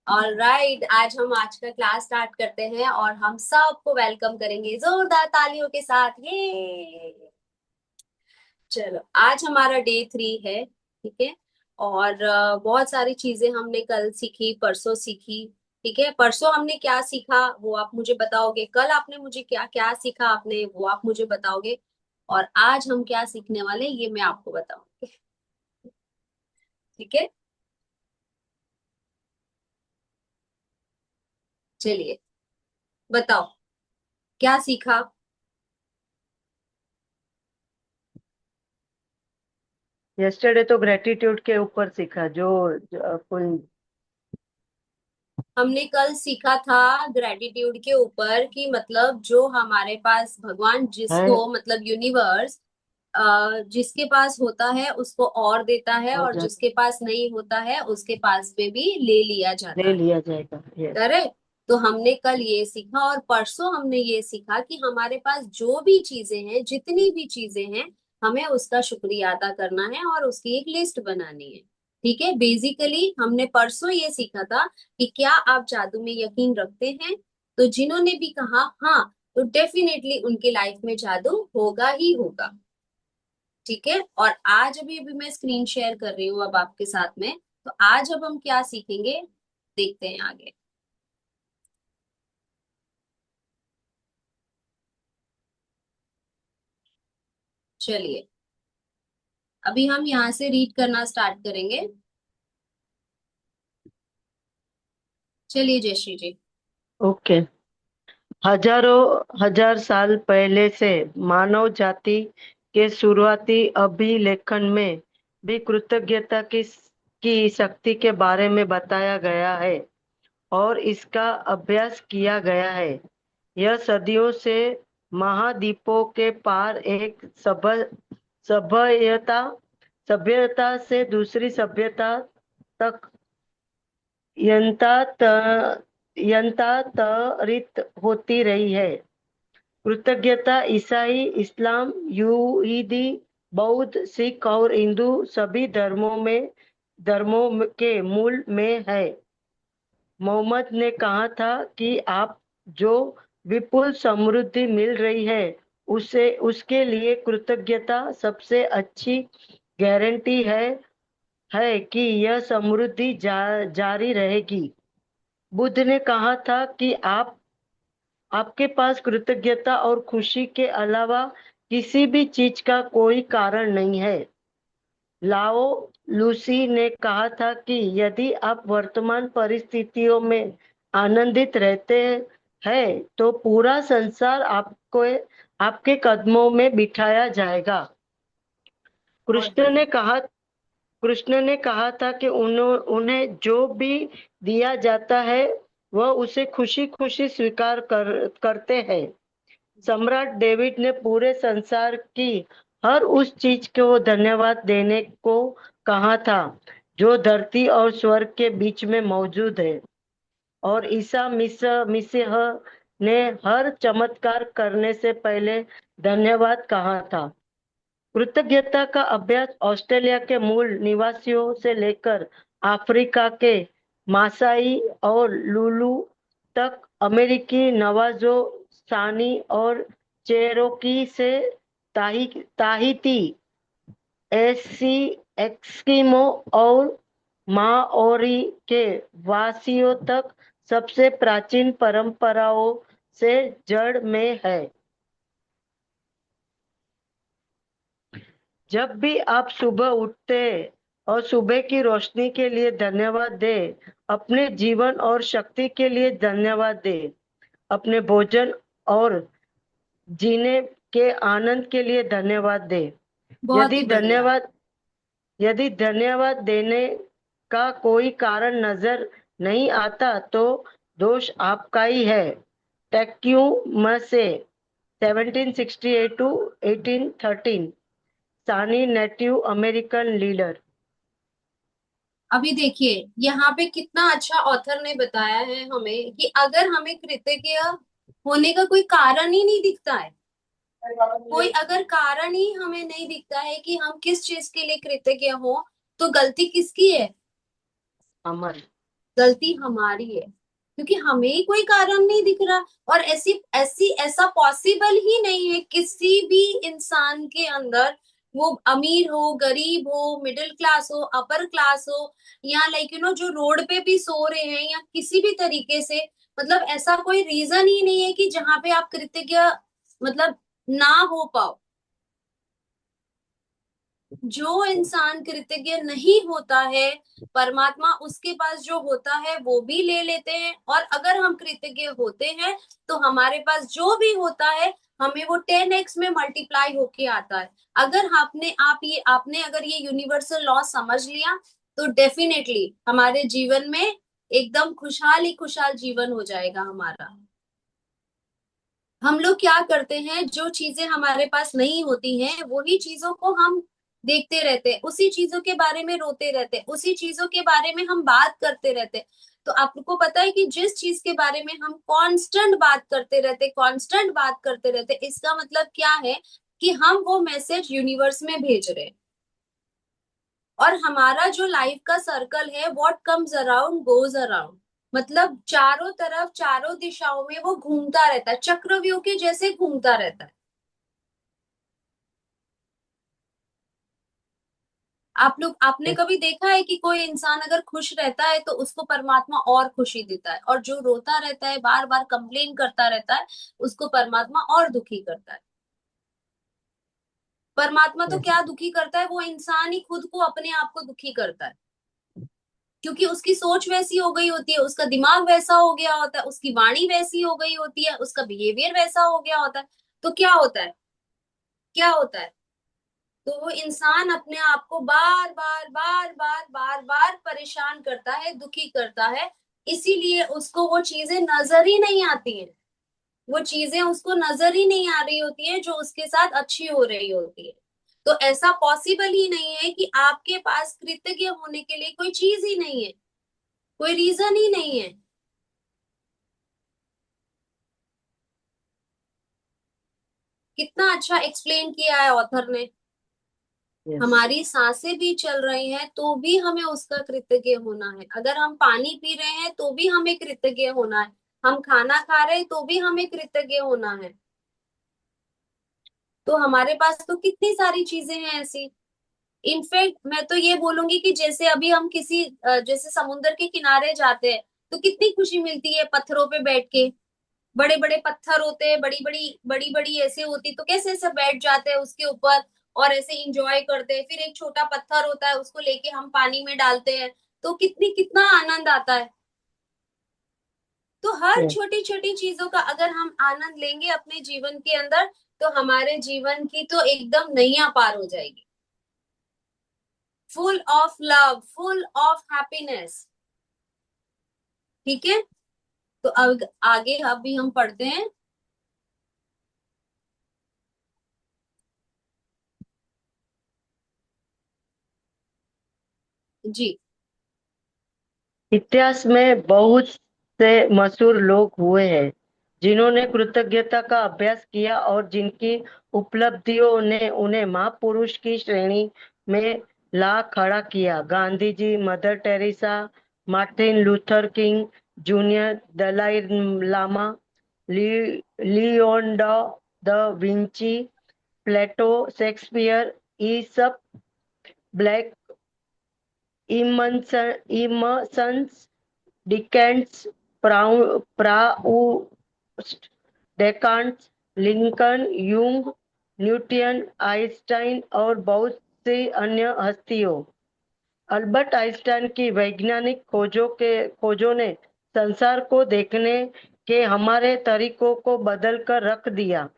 Alright, आज का class start करते हैं और हम सबको वेलकम करेंगे जोरदार तालियों के साथ। ये चलो, आज हमारा डे 3 है। ठीक है। और बहुत सारी चीजें हमने कल सीखी, परसों सीखी। ठीक है, परसों हमने क्या सीखा वो आप मुझे बताओगे, कल आपने मुझे क्या क्या सीखा आपने वो आप मुझे बताओगे। और आज हम क्या सीखने वाले हैं, ये मैं आपको बताऊंगी। ठीक है। चलिए, बताओ क्या सीखा। यस्टरडे तो ग्रेटिट्यूड के ऊपर सीखा जो कोई। हमने कल सीखा था ग्रेटिट्यूड के ऊपर कि मतलब जो हमारे पास भगवान है जिसको मतलब यूनिवर्स जिसके पास होता है उसको और देता है, और और जिसके पास नहीं होता है उसके पास में भी ले लिया जाता ले है। लिया जाएगा। यस। करेक्ट। तो हमने कल ये सीखा और परसों हमने ये सीखा कि हमारे पास जो भी चीजें हैं, जितनी भी चीजें हैं, हमें उसका शुक्रिया अदा करना है और उसकी एक लिस्ट बनानी है। ठीक है, बेसिकली हमने परसों ये सीखा था कि क्या आप जादू में यकीन रखते हैं। तो जिन्होंने भी कहा हाँ, तो डेफिनेटली उनके लाइफ में जादू होगा ही होगा। ठीक है। और आज अभी मैं स्क्रीन शेयर कर रही हूँ अब आपके साथ में। तो आज अब हम क्या सीखेंगे, देखते हैं आगे। चलिए, अभी हम यहाँ से रीड करना स्टार्ट करेंगे। चलिए जयश्री जी। ओके। हजारों हजार साल पहले से मानव जाति के शुरुआती अभिलेखन में भी कृतज्ञता की शक्ति के बारे में बताया गया है और इसका अभ्यास किया गया है। यह सदियों से महाद्वीपों के पार एक सभ्यता सभ्यता से दूसरी सभ्यता तक यंत्रांतरित होती रही है। कृतज्ञता ईसाई, इस्लाम, यहूदी, बौद्ध, सिख और हिंदू सभी धर्मों के मूल में है। मोहम्मद ने कहा था कि आप जो विपुल समृद्धि मिल रही है उसे उसके लिए कृतज्ञता सबसे अच्छी गारंटी है कि यह समृद्धि जारी रहेगी। बुद्ध ने कहा था कि आपके पास कृतज्ञता और खुशी के अलावा किसी भी चीज का कोई कारण नहीं है। लाओ लूसी ने कहा था कि यदि आप वर्तमान परिस्थितियों में आनंदित रहते हैं तो पूरा संसार आपको आपके कदमों में बिठाया जाएगा। बहुत कृष्ण ने बढ़िया। कहा कृष्ण ने कहा था कि उन्हें जो भी दिया जाता है वह उसे खुशी खुशी स्वीकार करते हैं। सम्राट डेविड ने पूरे संसार की हर उस चीज को धन्यवाद देने को कहा था जो धरती और स्वर्ग के बीच में मौजूद है। और ईसा मसीह ने हर चमत्कार करने से पहले धन्यवाद कहा था। कृतज्ञता का अभ्यास ऑस्ट्रेलिया के मूल निवासियों से लेकर अफ्रीका के मासाई और लुलू तक, अमेरिकी नवाजो, सानी और चेरोकी से ताहिती, एसी, एस्किमो और माओरी के वासियों तक सबसे प्राचीन परंपराओं से जड़ में है। जब भी आप सुबह उठते और सुबह की रोशनी के लिए धन्यवाद दें, अपने जीवन और शक्ति के लिए धन्यवाद दें, अपने भोजन और जीने के आनंद के लिए धन्यवाद दें। बहुत यदि ही बढ़िया। धन्यवाद यदि धन्यवाद देने का कोई कारण नजर नहीं आता तो दोष आपका ही है। टैक्यू मसे 1768 टू 1813, सानी नेटिव अमेरिकन लीडर। अभी देखिए यहाँ पे कितना अच्छा ऑथर ने बताया है हमें कि अगर हमें कृतज्ञ होने का कोई कारण ही नहीं दिखता है, कोई अगर कारण ही हमें नहीं दिखता है कि हम किस चीज के लिए कृतज्ञ हो, तो गलती किसकी है। अमर। गलती हमारी है, क्योंकि हमें ही कोई कारण नहीं दिख रहा। और ऐसी ऐसी ऐसा पॉसिबल ही नहीं है किसी भी इंसान के अंदर, वो अमीर हो, गरीब हो, मिडिल क्लास हो, अपर क्लास हो, या लाइक जो रोड पे भी सो रहे हैं, या किसी भी तरीके से, मतलब ऐसा कोई रीजन ही नहीं है कि जहां पे आप कृतज्ञ मतलब ना हो पाओ। जो इंसान कृतज्ञ नहीं होता है, परमात्मा उसके पास जो होता है वो भी ले लेते हैं, और अगर हम कृतज्ञ होते हैं तो हमारे पास जो भी होता है हमें वो 10x में मल्टीप्लाई होके आता है। अगर आपने अगर ये यूनिवर्सल लॉ समझ लिया, तो डेफिनेटली हमारे जीवन में एकदम खुशहाल ही खुशहाल जीवन हो जाएगा हमारा। हम लोग क्या करते हैं, जो चीजें हमारे पास नहीं होती हैं वही चीजों को हम देखते रहते हैं, उसी चीजों के बारे में रोते रहते हैं, उसी चीजों के बारे में हम बात करते रहते हैं। तो आपको पता है कि जिस चीज के बारे में हम कांस्टेंट बात करते रहते, कांस्टेंट बात करते रहते, इसका मतलब क्या है कि हम वो मैसेज यूनिवर्स में भेज रहे हैं। और हमारा जो लाइफ का सर्कल है, what comes around goes around, मतलब चारों तरफ चारों दिशाओं में वो घूमता रहता है, चक्रव्यूह के जैसे घूमता रहता है। आपने कभी देखा है कि कोई इंसान अगर खुश रहता है तो उसको परमात्मा और खुशी देता है, और जो रोता रहता है, बार बार कंप्लेन करता रहता है, उसको परमात्मा और दुखी करता है। परमात्मा तो क्या दुखी करता है, वो इंसान ही खुद को अपने आप को दुखी करता है, क्योंकि उसकी सोच वैसी हो गई होती है, उसका दिमाग वैसा हो गया होता है, उसकी वाणी वैसी हो गई होती है, उसका बिहेवियर वैसा हो गया होता है। तो क्या होता है, क्या होता है, तो वो इंसान अपने आप को बार बार बार बार बार बार परेशान करता है, दुखी करता है। इसीलिए उसको वो चीजें नजर ही नहीं आती हैं, वो चीजें उसको नजर ही नहीं आ रही होती है जो उसके साथ अच्छी हो रही होती है। तो ऐसा पॉसिबल ही नहीं है कि आपके पास कृतज्ञ होने के लिए कोई चीज ही नहीं है, कोई रीजन ही नहीं है। कितना अच्छा एक्सप्लेन किया है ऑथर ने। यस। हमारी सांसें भी चल रही हैं तो भी हमें उसका कृतज्ञ होना है, अगर हम पानी पी रहे हैं तो भी हमें कृतज्ञ होना है, हम खाना खा रहे हैं तो भी हमें कृतज्ञ होना है। तो हमारे पास तो कितनी सारी चीजें हैं ऐसी। इनफैक्ट मैं तो ये बोलूंगी कि जैसे अभी हम किसी जैसे समुद्र के किनारे जाते हैं, तो कितनी खुशी मिलती है पत्थरों पे बैठ के। बड़े बड़े पत्थर होते हैं, बड़ी बड़ी ऐसे होती, तो कैसे ऐसे बैठ जाते हैं उसके ऊपर और ऐसे इंजॉय करते हैं। फिर एक छोटा पत्थर होता है, उसको लेके हम पानी में डालते हैं, तो कितना आनंद आता है। तो हर यस। छोटी छोटी चीजों का अगर हम आनंद लेंगे अपने जीवन के अंदर, तो हमारे जीवन की तो एकदम नैया पार हो जाएगी, full of love, full of happiness. ठीक है, तो अब आगे अभी हम पढ़ते हैं। जी। इतिहास में बहुत से मशहूर लोग हुए हैं जिन्होंने कृतज्ञता का अभ्यास किया और जिनकी उपलब्धियों ने उन्हें महापुरुष की श्रेणी में ला खड़ा किया। Gandhi ji, Mother Teresa, Martin Luther King Junior, Dalai Lama, Leonardo da Vinci, Plato, Shakespeare, ये सब Blake Emersons, Dickens, Proust, Descartes, Lincoln, Jung, Newton, Einstein और बहुत सी अन्य हस्तियों। अल्बर्ट आइंस्टाइन की वैज्ञानिक खोजों ने संसार को देखने के हमारे तरीकों को बदल कर रख दिया।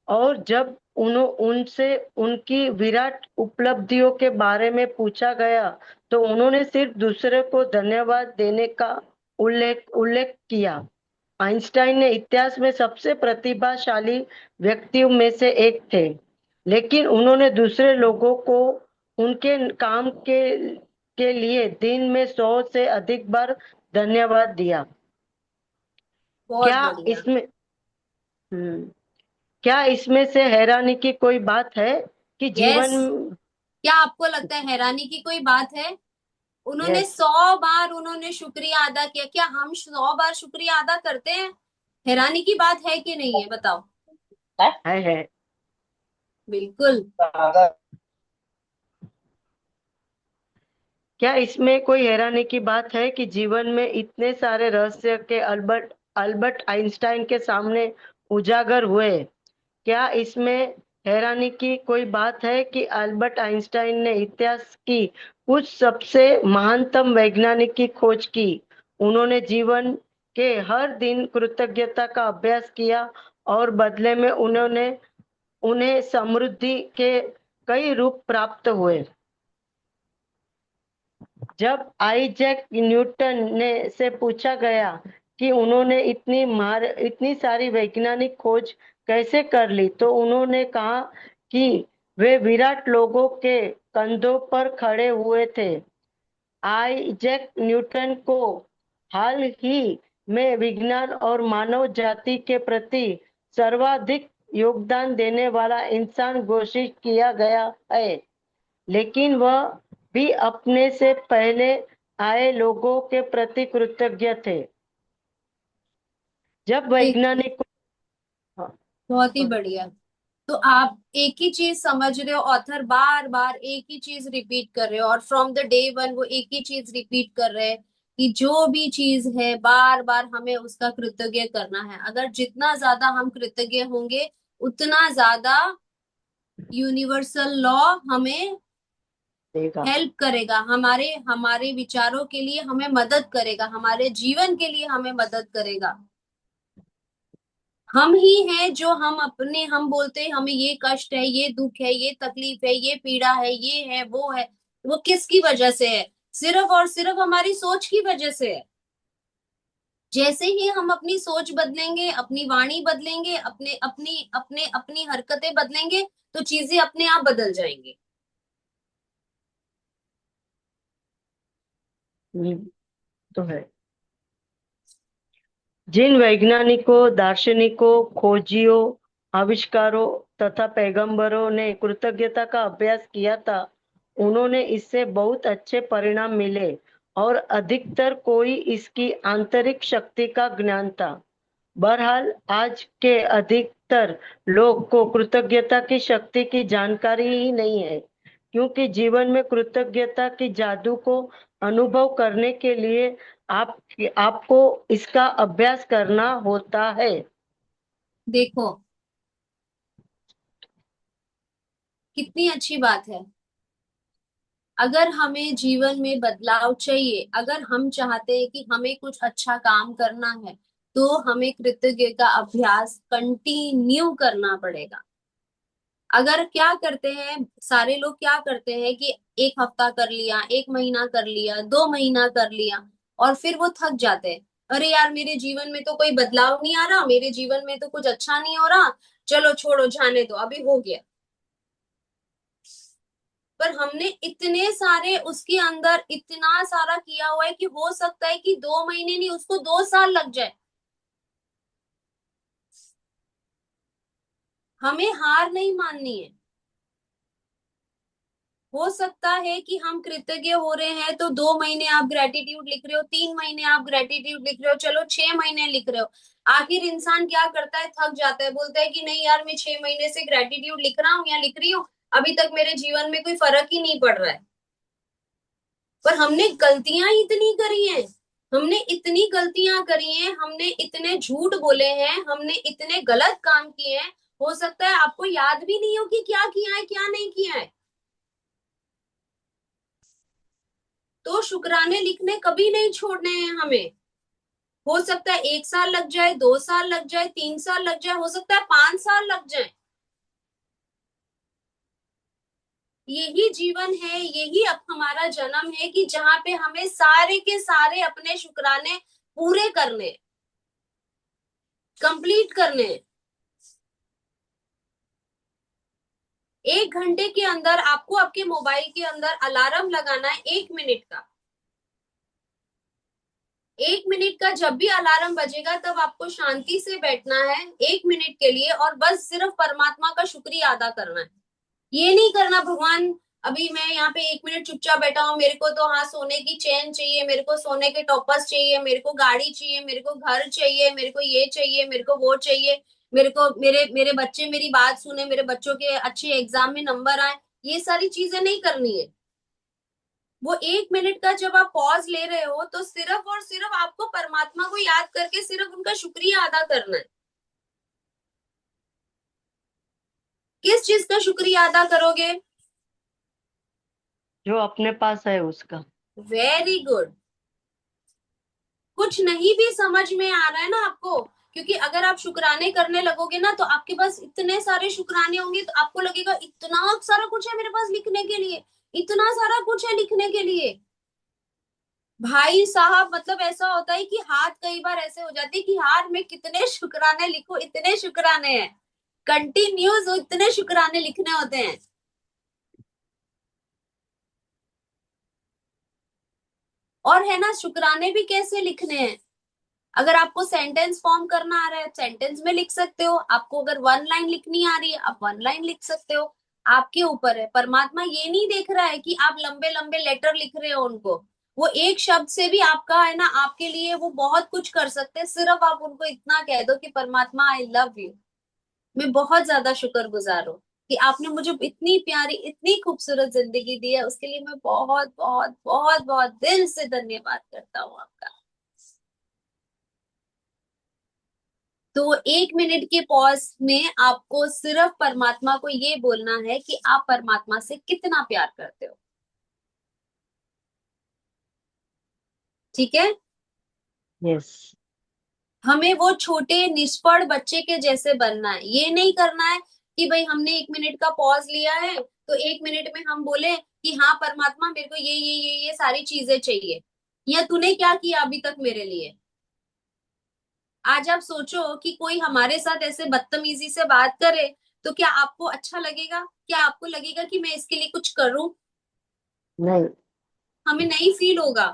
और जब उनसे उनकी विराट उपलब्धियों के बारे में पूछा गया तो उन्होंने सिर्फ दूसरे को धन्यवाद देने का उल्लेख उल्लेख किया। आइंस्टाइन ने इतिहास में सबसे प्रतिभाशाली व्यक्तियों में से एक थे, लेकिन उन्होंने दूसरे लोगों को उनके काम के लिए दिन में 100 से अधिक बार धन्यवाद दिया। बहुत क्या बढ़िया। इसमें हम्म, क्या इसमें से हैरानी की कोई बात है कि यस। जीवन क्या आपको लगता है हैरानी की कोई बात है? उन्होंने यस। 100 बार उन्होंने शुक्रिया अदा किया। क्या हम 100 बार शुक्रिया अदा करते हैं? हैरानी की बात है कि नहीं है, बताओ। है। बिल्कुल। क्या इसमें कोई हैरानी की बात है कि जीवन में इतने सारे रहस्य के अल्बर्ट अल्बर्ट आइंस्टाइन के सामने उजागर हुए? क्या इसमें हैरानी की कोई बात है कि अल्बर्ट आइंस्टाइन ने इतिहास की कुछ सबसे महानतम वैज्ञानिक की खोज की? उन्होंने जीवन के हर दिन कृतज्ञता का अभ्यास किया और बदले में उन्होंने उन्हें समृद्धि के कई रूप प्राप्त हुए। जब आइजैक न्यूटन ने से पूछा गया कि उन्होंने इतनी सारी वैज्ञानिक खोज कैसे कर ली, तो उन्होंने कहा कि वे विराट लोगों के कंधों पर खड़े हुए थे। आइजैक न्यूटन को हाल ही में विज्ञान और मानव जाति के प्रति सर्वाधिक योगदान देने वाला इंसान घोषित किया गया है, लेकिन वह भी अपने से पहले आए लोगों के प्रति कृतज्ञ थे। जब देखिए, वैज्ञानिक। हाँ, बहुत ही बढ़िया। तो आप एक ही चीज समझ रहे हो, ऑथर बार बार एक ही चीज रिपीट कर रहे हो, और फ्रॉम द डे वन वो एक ही चीज रिपीट कर रहे हैं कि जो भी चीज है बार बार हमें उसका कृतज्ञ करना है। अगर जितना ज्यादा हम कृतज्ञ होंगे, उतना ज्यादा यूनिवर्सल लॉ हमें देगा। हेल्प करेगा, हमारे हमारे विचारों के लिए हमें मदद करेगा, हमारे जीवन के लिए हमें मदद करेगा। हम ही हैं जो हम बोलते हैं हमें ये कष्ट है, ये दुख है, ये तकलीफ है, ये पीड़ा है, ये है, वो है। वो किसकी वजह से है? सिर्फ और सिर्फ हमारी सोच की वजह से है। जैसे ही हम अपनी सोच बदलेंगे, अपनी वाणी बदलेंगे, अपनी हरकतें बदलेंगे, तो चीजें अपने आप बदल जाएंगी। तो है। जिन वैज्ञानिकों, दार्शनिकों, खोजियों, आविष्कारों तथा पैगंबरों ने कृतज्ञता का अभ्यास किया था, उन्होंने इससे बहुत अच्छे परिणाम मिले और अधिकतर कोई इसकी आंतरिक शक्ति का ज्ञान था। बहरहाल आज के अधिकतर लोग को कृतज्ञता की शक्ति की जानकारी ही नहीं है, क्योंकि जीवन में कृतज्ञता की जादू को अनुभव करने के लिए आप आपको इसका अभ्यास करना होता है। देखो, कितनी अच्छी बात है। अगर हमें जीवन में बदलाव चाहिए, अगर हम चाहते हैं कि हमें कुछ अच्छा काम करना है, तो हमें कृतज्ञ का अभ्यास कंटिन्यू करना पड़ेगा। अगर क्या करते हैं सारे लोग, क्या करते हैं कि एक हफ्ता कर लिया, एक महीना कर लिया, 2 महीना कर लिया, और फिर वो थक जाते हैं। अरे यार, मेरे जीवन में तो कोई बदलाव नहीं आ रहा, मेरे जीवन में तो कुछ अच्छा नहीं हो रहा, चलो छोड़ो, जाने दो, अभी हो गया। पर हमने इतने सारे उसके अंदर इतना सारा किया हुआ है कि हो सकता है कि 2 महीने नहीं, उसको 2 साल लग जाए। हमें हार नहीं माननी है। हो सकता है कि हम कृतज्ञ हो रहे हैं तो 2 महीने आप ग्रेटिट्यूड लिख रहे हो, 3 महीने आप ग्रेटिट्यूड लिख रहे हो, चलो 6 महीने लिख रहे हो। आखिर इंसान क्या करता है? थक जाता है, बोलता है कि नहीं यार, मैं 6 महीने से ग्रेटिट्यूड लिख रहा हूँ या लिख रही हूँ, अभी तक मेरे जीवन में कोई फर्क ही नहीं पड़ रहा है। पर हमने गलतियां इतनी करी हैं, हमने इतनी गलतियां करी हैं, हमने इतने झूठ बोले हैं, हमने इतने गलत काम किए हैं, हो सकता है आपको याद भी नहीं हो कि क्या किया है, क्या नहीं किया है। तो शुक्राने लिखने कभी नहीं छोड़ने हैं हमें। हो सकता है 1 साल लग जाए, 2 साल लग जाए, 3 साल लग जाए, हो सकता है 5 साल लग जाए। यही जीवन है, यही अब हमारा जन्म है कि जहां पे हमें सारे के सारे अपने शुक्राने पूरे करने, कंप्लीट करने। 1 घंटे के अंदर आपको आपके मोबाइल के अंदर अलार्म लगाना है 1 मिनट का। 1 मिनट का जब भी अलार्म बजेगा, तब आपको शांति से बैठना है 1 मिनट के लिए, और बस सिर्फ परमात्मा का शुक्रिया अदा करना है। ये नहीं करना भगवान अभी मैं यहाँ पे 1 मिनट चुपचाप बैठा हूँ, मेरे को तो हाँ सोने की चैन चाहिए, मेरे को सोने के टॉपर्स चाहिए, मेरे को गाड़ी चाहिए, मेरे को घर चाहिए, मेरे को ये चाहिए, मेरे को वो चाहिए, मेरे को मेरे मेरे बच्चे मेरी बात सुने, मेरे बच्चों के अच्छे एग्जाम में नंबर आए, ये सारी चीजें नहीं करनी है। वो 1 मिनट का जब आप पॉज ले रहे हो तो सिर्फ और सिर्फ आपको परमात्मा को याद करके सिर्फ उनका शुक्रिया अदा करना है। किस चीज का शुक्रिया अदा करोगे? जो अपने पास है उसका। Very good. कुछ नहीं भी समझ में आ रहा है ना आपको, क्योंकि अगर आप शुक्राने करने लगोगे ना तो आपके पास इतने सारे शुक्राने होंगे, तो आपको लगेगा इतना सारा कुछ है मेरे पास लिखने के लिए, इतना सारा कुछ है लिखने के लिए। भाई साहब, मतलब ऐसा होता है कि हाथ कई बार ऐसे हो जाते हैं कि हाथ में कितने शुक्राने लिखो, इतने शुक्राने हैं, कंटिन्यूस इतने शुक्राने लिखने होते हैं। और है ना, शुक्राने भी कैसे लिखने हैं? अगर आपको सेंटेंस फॉर्म करना आ रहा है सेंटेंस में लिख सकते हो, आपको अगर 1 लाइन लिखनी आ रही है आप 1 लाइन लिख सकते हो। आपके ऊपर है। परमात्मा ये नहीं देख रहा है कि आप लंबे लंबे लेटर लिख रहे हो उनको। वो एक शब्द से भी आपका है ना, आपके लिए वो बहुत कुछ कर सकते हैं। सिर्फ आप उनको इतना कह दो कि परमात्मा आई लव यू, मैं बहुत ज्यादा शुक्रगुजार हूँ कि आपने मुझे इतनी प्यारी इतनी खूबसूरत जिंदगी दी है, उसके लिए मैं बहुत बहुत बहुत बहुत दिल से धन्यवाद करता हूँ आपका। तो 1 मिनट के पॉज में आपको सिर्फ परमात्मा को ये बोलना है कि आप परमात्मा से कितना प्यार करते हो। ठीक है। यस। हमें वो छोटे निष्पढ़ बच्चे के जैसे बनना है। ये नहीं करना है कि भाई हमने 1 मिनट का पॉज लिया है तो 1 मिनट में हम बोले कि हाँ परमात्मा मेरे को ये सारी चीजें चाहिए, या तूने क्या किया अभी तक मेरे लिए। आज आप सोचो कि कोई हमारे साथ ऐसे बदतमीजी से बात करे तो क्या आपको अच्छा लगेगा? क्या आपको लगेगा कि मैं इसके लिए कुछ करूं? नहीं। हमें नहीं फील होगा।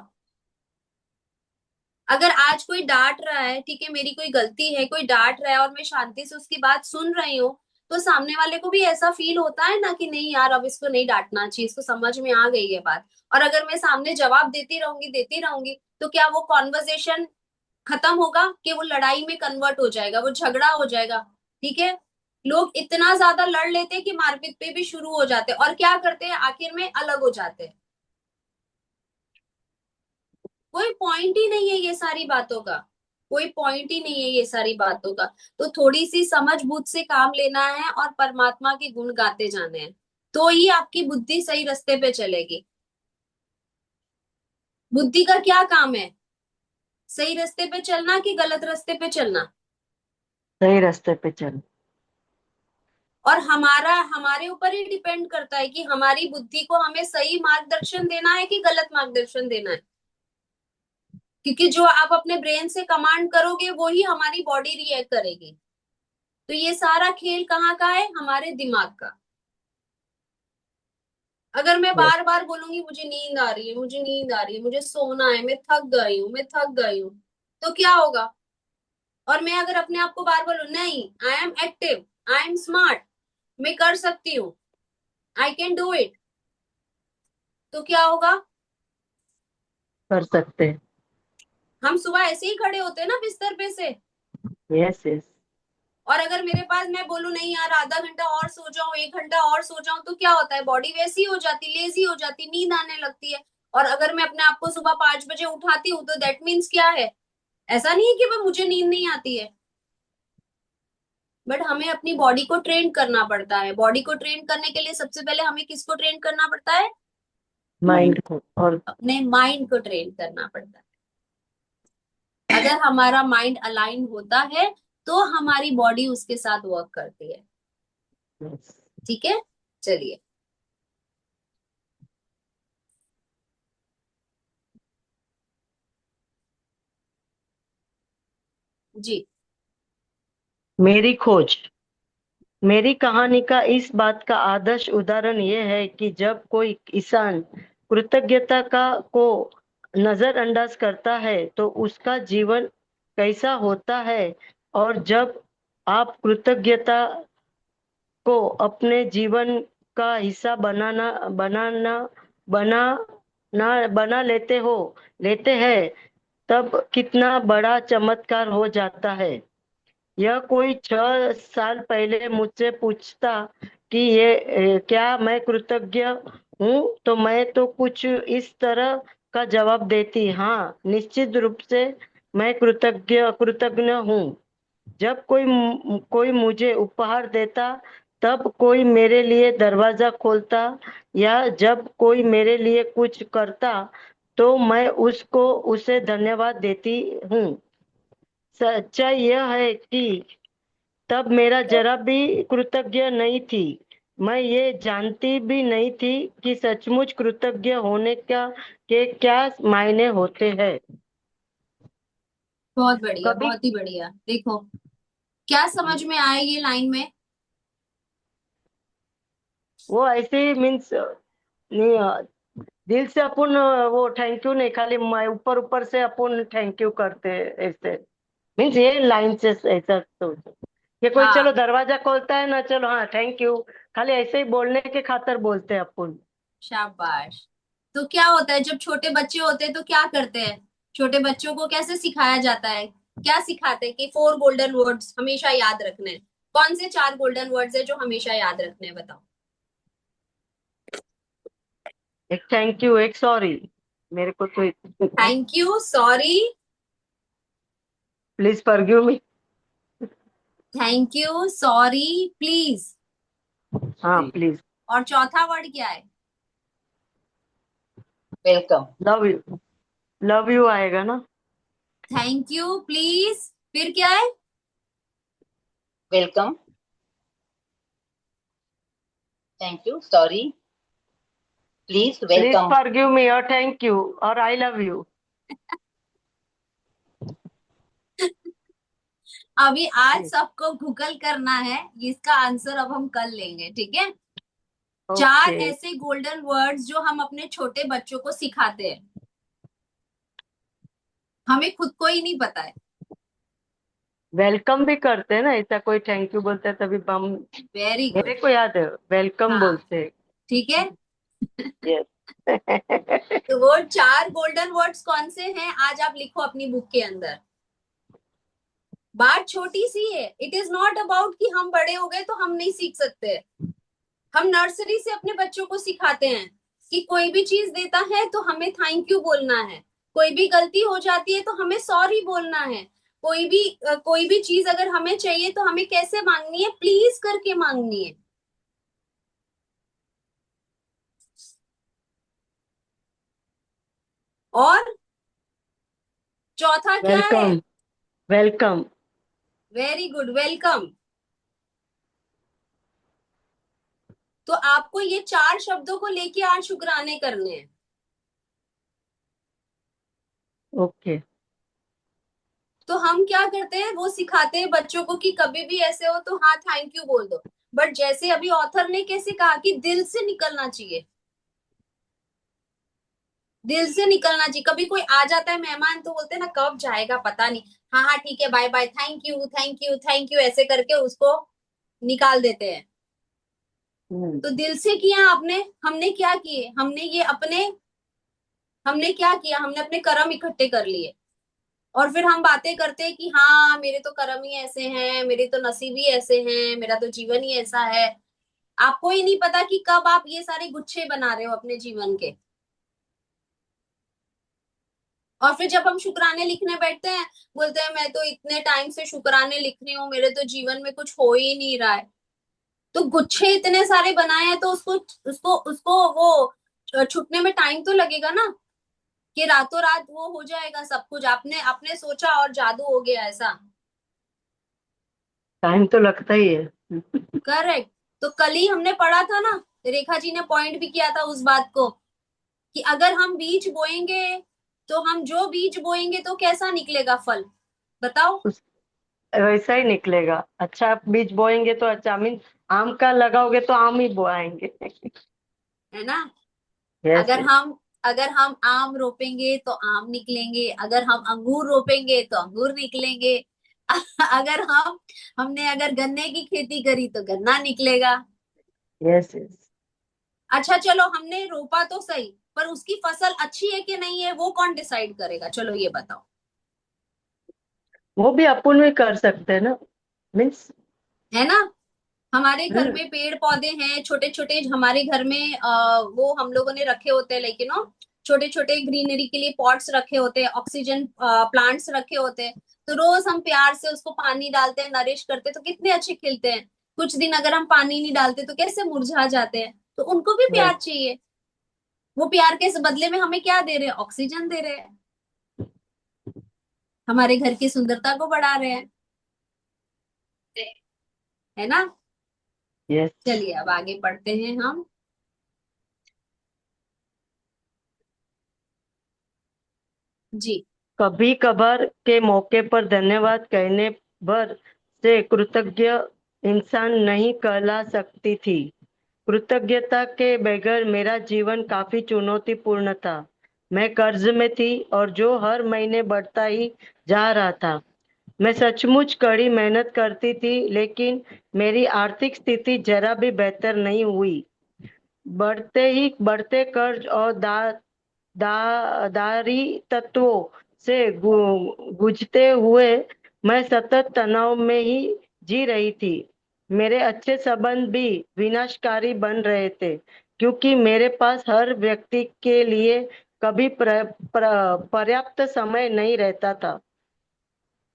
अगर आज कोई डांट रहा है, ठीक है मेरी कोई गलती है, कोई डांट रहा है और मैं शांति से उसकी बात सुन रही हूँ, तो सामने वाले को भी ऐसा फील होता है ना कि नहीं यार अब इसको नहीं डांटना चाहिए, इसको समझ में आ गई है बात। और अगर मैं सामने जवाब देती रहूंगी तो क्या वो कॉन्वर्जेशन खत्म होगा कि वो लड़ाई में कन्वर्ट हो जाएगा, वो झगड़ा हो जाएगा? ठीक है। लोग इतना ज्यादा लड़ लेते हैं कि मारपीट पे भी शुरू हो जाते हैं, और क्या करते हैं आखिर में अलग हो जाते हैं। कोई पॉइंट ही नहीं है ये सारी बातों का, कोई पॉइंट ही नहीं है ये सारी बातों का। तो थोड़ी सी समझ बूझ से काम लेना है और परमात्मा के गुण गाते जाने हैं, तो ही आपकी बुद्धि सही रास्ते पे चलेगी। बुद्धि का क्या काम है? सही रास्ते पे चलना कि गलत रास्ते पे चलना। सही रास्ते पे चल। और हमारा हमारे ऊपर ही डिपेंड करता है कि हमारी बुद्धि को हमें सही मार्गदर्शन देना है कि गलत मार्गदर्शन देना है। क्योंकि जो आप अपने ब्रेन से कमांड करोगे वो ही हमारी बॉडी रिएक्ट करेगी। तो ये सारा खेल कहाँ का है? हमारे दिमाग का। अगर मैं यस। बार बार बोलूंगी मुझे नींद आ रही है, मुझे नींद आ रही है, मुझे सोना है, मैं थक गई हूँ, मैं थक गई हूँ, तो क्या होगा? और मैं अगर अपने आप को बार बोलूं नहीं, I am active, I am smart, मैं कर सकती हूँ, आई कैन डू इट, तो क्या होगा? कर सकते हैं। हम सुबह ऐसे ही खड़े होते हैं ना बिस्तर पे से। Yes yes. और अगर मेरे पास मैं बोलूं नहीं यार आधा घंटा और सो जाऊं, 1 घंटा और सो जाऊं, तो क्या होता है? बॉडी वैसी हो जाती, लेजी हो जाती, नींद आने लगती है। और अगर मैं अपने आप को सुबह 5 बजे उठाती हूँ तो दैट मीन्स क्या है? ऐसा नहीं है कि वह मुझे नींद नहीं आती है, बट हमें अपनी बॉडी को ट्रेन करना पड़ता है। बॉडी को ट्रेन करने के लिए सबसे पहले हमें किसको ट्रेन करना पड़ता है? माइंड को और। अपने माइंड को ट्रेन करना पड़ता है। अगर हमारा माइंड अलाइन होता है तो हमारी बॉडी उसके साथ वर्क करती है। यस। ठीक है। चलिए। जी। मेरी खोज। मेरी कहानी का इस बात का आदर्श उदाहरण यह है कि जब कोई इंसान कृतज्ञता का को नजरअंदाज करता है तो उसका जीवन कैसा होता है, और जब आप कृतज्ञता को अपने जीवन का हिस्सा बना लेते हैं, तब कितना बड़ा चमत्कार हो जाता है। यह कोई 6 साल पहले मुझसे पूछता कि क्या मैं कृतज्ञ हूँ, तो मैं तो कुछ इस तरह का जवाब देती, हाँ निश्चित रूप से मैं कृतज्ञ हूँ। जब कोई मुझे उपहार देता, तब कोई मेरे लिए दरवाजा खोलता, या जब कोई मेरे लिए कुछ करता, तो मैं उसको उसे धन्यवाद देती हूँ। सच्चाई यह है कि तब मेरा जरा भी कृतज्ञ नहीं थी। मैं ये जानती भी नहीं थी कि सचमुच कृतज्ञ होने के क्या मायने होते हैं। बहुत बढ़िया, कभी बहुत ही बढ़िया। देखो, क्या समझ में आया ये लाइन में? वो ऐसे ही मीन्स नहीं, दिल से अपन वो थैंक यू नहीं, खाली ऊपर ऊपर से अपन थैंक यू करते हैं ऐसे। मीन्स ये लाइन से ऐसा सोचो कि कोई चलो हाँ, दरवाजा खोलता है ना, चलो हाँ थैंक यू, खाली ऐसे ही बोलने के खातर बोलते हैं अपन। शाबाश। तो क्या होता है जब छोटे बच्चे होते हैं तो क्या करते हैं? छोटे बच्चों को कैसे सिखाया जाता है? क्या सिखाते हैं कि 4 गोल्डन वर्ड्स हमेशा याद रखने हैं। कौन से 4 गोल्डन वर्ड्स है जो हमेशा याद रखने हैं, बताओ। एक थैंक यू, एक सॉरी, मेरे को तो thank you, sorry. Please forgive me. Thank you, sorry, please. हाँ प्लीज। और चौथा वर्ड क्या है? वेलकम। लव यू आएगा ना। Thank you, please. फिर क्या है? Welcome. Thank you, sorry, please, please welcome. Forgive me और थैंक यू और आई लव यू। अभी आज सबको गूगल करना है, इसका आंसर अब हम कर लेंगे, ठीक है? चार ओके। ऐसे गोल्डन वर्ड्स जो हम अपने छोटे बच्चों को सिखाते हैं, हमें खुद को ही नहीं पता है। वेलकम भी करते हैं ना, ऐसा कोई थैंक यू बोलता है तभी हम, वेरी मेरे गुड। को याद है वेलकम हाँ, बोलते हैं। ठीक है। यस। तो वो 4 गोल्डन वर्ड्स कौन से हैं, आज आप लिखो अपनी बुक के अंदर। बात छोटी सी है, इट इज नॉट अबाउट कि हम बड़े हो गए तो हम नहीं सीख सकते। हम नर्सरी से अपने बच्चों को सिखाते हैं कि कोई भी चीज देता है तो हमें थैंक यू बोलना है। कोई भी गलती हो जाती है तो हमें सॉरी बोलना है। कोई भी चीज अगर हमें चाहिए तो हमें कैसे मांगनी है? प्लीज करके मांगनी है। और चौथा क्या है? Welcome. Welcome. Very good, welcome. तो आपको ये 4 शब्दों को लेके आज शुक्राने करने हैं। ओके। तो हम क्या करते हैं, वो सिखाते हैं बच्चों को कि कभी भी ऐसे हो तो हाँ थैंक यू बोल दो। बट जैसे अभी ऑथर ने कैसे कहा कि दिल से निकलना चाहिए। दिल से निकलना चाहिए। कभी कोई आ जाता है मेहमान तो बोलते हैं ना कब जाएगा पता नहीं, हाँ हाँ ठीक है, bye bye, thank you thank you thank you, ऐसे करके उसको निकाल देते हैं। हम्म। तो दिल से किया आपने, हमने क्या किए, हमने क्या किया, हमने अपने कर्म इकट्ठे कर लिए। और फिर हम बातें करते हैं कि हाँ मेरे तो कर्म ही ऐसे हैं, मेरे तो नसीब ही ऐसे हैं, मेरा तो जीवन ही ऐसा है। आपको ही नहीं पता कि कब आप ये सारे गुच्छे बना रहे हो अपने जीवन के। और फिर जब हम शुक्राने लिखने बैठते हैं, बोलते हैं मैं तो इतने टाइम से शुक्राने लिख रही हूँ, मेरे तो जीवन में कुछ हो ही नहीं रहा है। तो गुच्छे इतने सारे बनाए हैं तो उसको उसको उसको वो छुटने में टाइम तो लगेगा ना। कि रातों रात वो हो जाएगा सब कुछ, आपने आपने सोचा और जादू हो गया ऐसा? टाइम तो लगता ही है। करेक्ट। तो कल ही हमने पढ़ा था ना, रेखा जी ने पॉइंट भी किया था उस बात को, कि अगर हम बीज बोएंगे तो हम जो बीज बोएंगे तो कैसा निकलेगा फल, बताओ। उस वैसा ही निकलेगा। अच्छा बीज बोएंगे तो अच्छा, मीन आम का लगाओगे तो आम ही बोआएंगे। है ना? यस। अगर हम अगर हम आम रोपेंगे तो आम निकलेंगे, अगर हम अंगूर रोपेंगे तो अंगूर निकलेंगे। अगर हमने अगर गन्ने की खेती करी तो गन्ना निकलेगा। यस। यस। अच्छा चलो, हमने रोपा तो सही, पर उसकी फसल अच्छी है कि नहीं है वो कौन डिसाइड करेगा, चलो ये बताओ। वो भी अपन भी कर सकते हैं ना, मीन्स। है ना। हमारे घर हम्म। में पेड़ पौधे हैं छोटे छोटे, हमारे घर में वो हम लोगों ने रखे होते हैं, लेकिन छोटे छोटे ग्रीनरी के लिए पॉट्स रखे होते हैं, ऑक्सीजन प्लांट्स रखे होते हैं। तो रोज हम प्यार से उसको पानी डालते हैं, नरिश करते हैं, तो कितने अच्छे खिलते हैं। कुछ दिन अगर हम पानी नहीं डालते तो कैसे मुरझा जाते हैं। तो उनको भी प्यार राइट। चाहिए। वो प्यार के बदले में हमें क्या दे रहे हैं, ऑक्सीजन दे रहे हैं, हमारे घर की सुंदरता को बढ़ा रहे हैं। है ना। यस। चलिए अब आगे पढ़ते हैं हम। जी। कभी कभार के मौके पर धन्यवाद कहने भर से कृतज्ञ इंसान नहीं कहला सकती थी। कृतज्ञता के बगैर मेरा जीवन काफी चुनौतीपूर्ण था। मैं कर्ज में थी और जो हर महीने बढ़ता ही जा रहा था। मैं सचमुच कड़ी मेहनत करती थी, लेकिन मेरी आर्थिक स्थिति जरा भी बेहतर नहीं हुई। बढ़ते ही बढ़ते कर्ज और दारी तत्वों से गुजरते हुए मैं सतत तनाव में ही जी रही थी। मेरे अच्छे संबंध भी विनाशकारी बन रहे थे, क्योंकि मेरे पास हर व्यक्ति के लिए कभी पर्याप्त समय नहीं रहता था।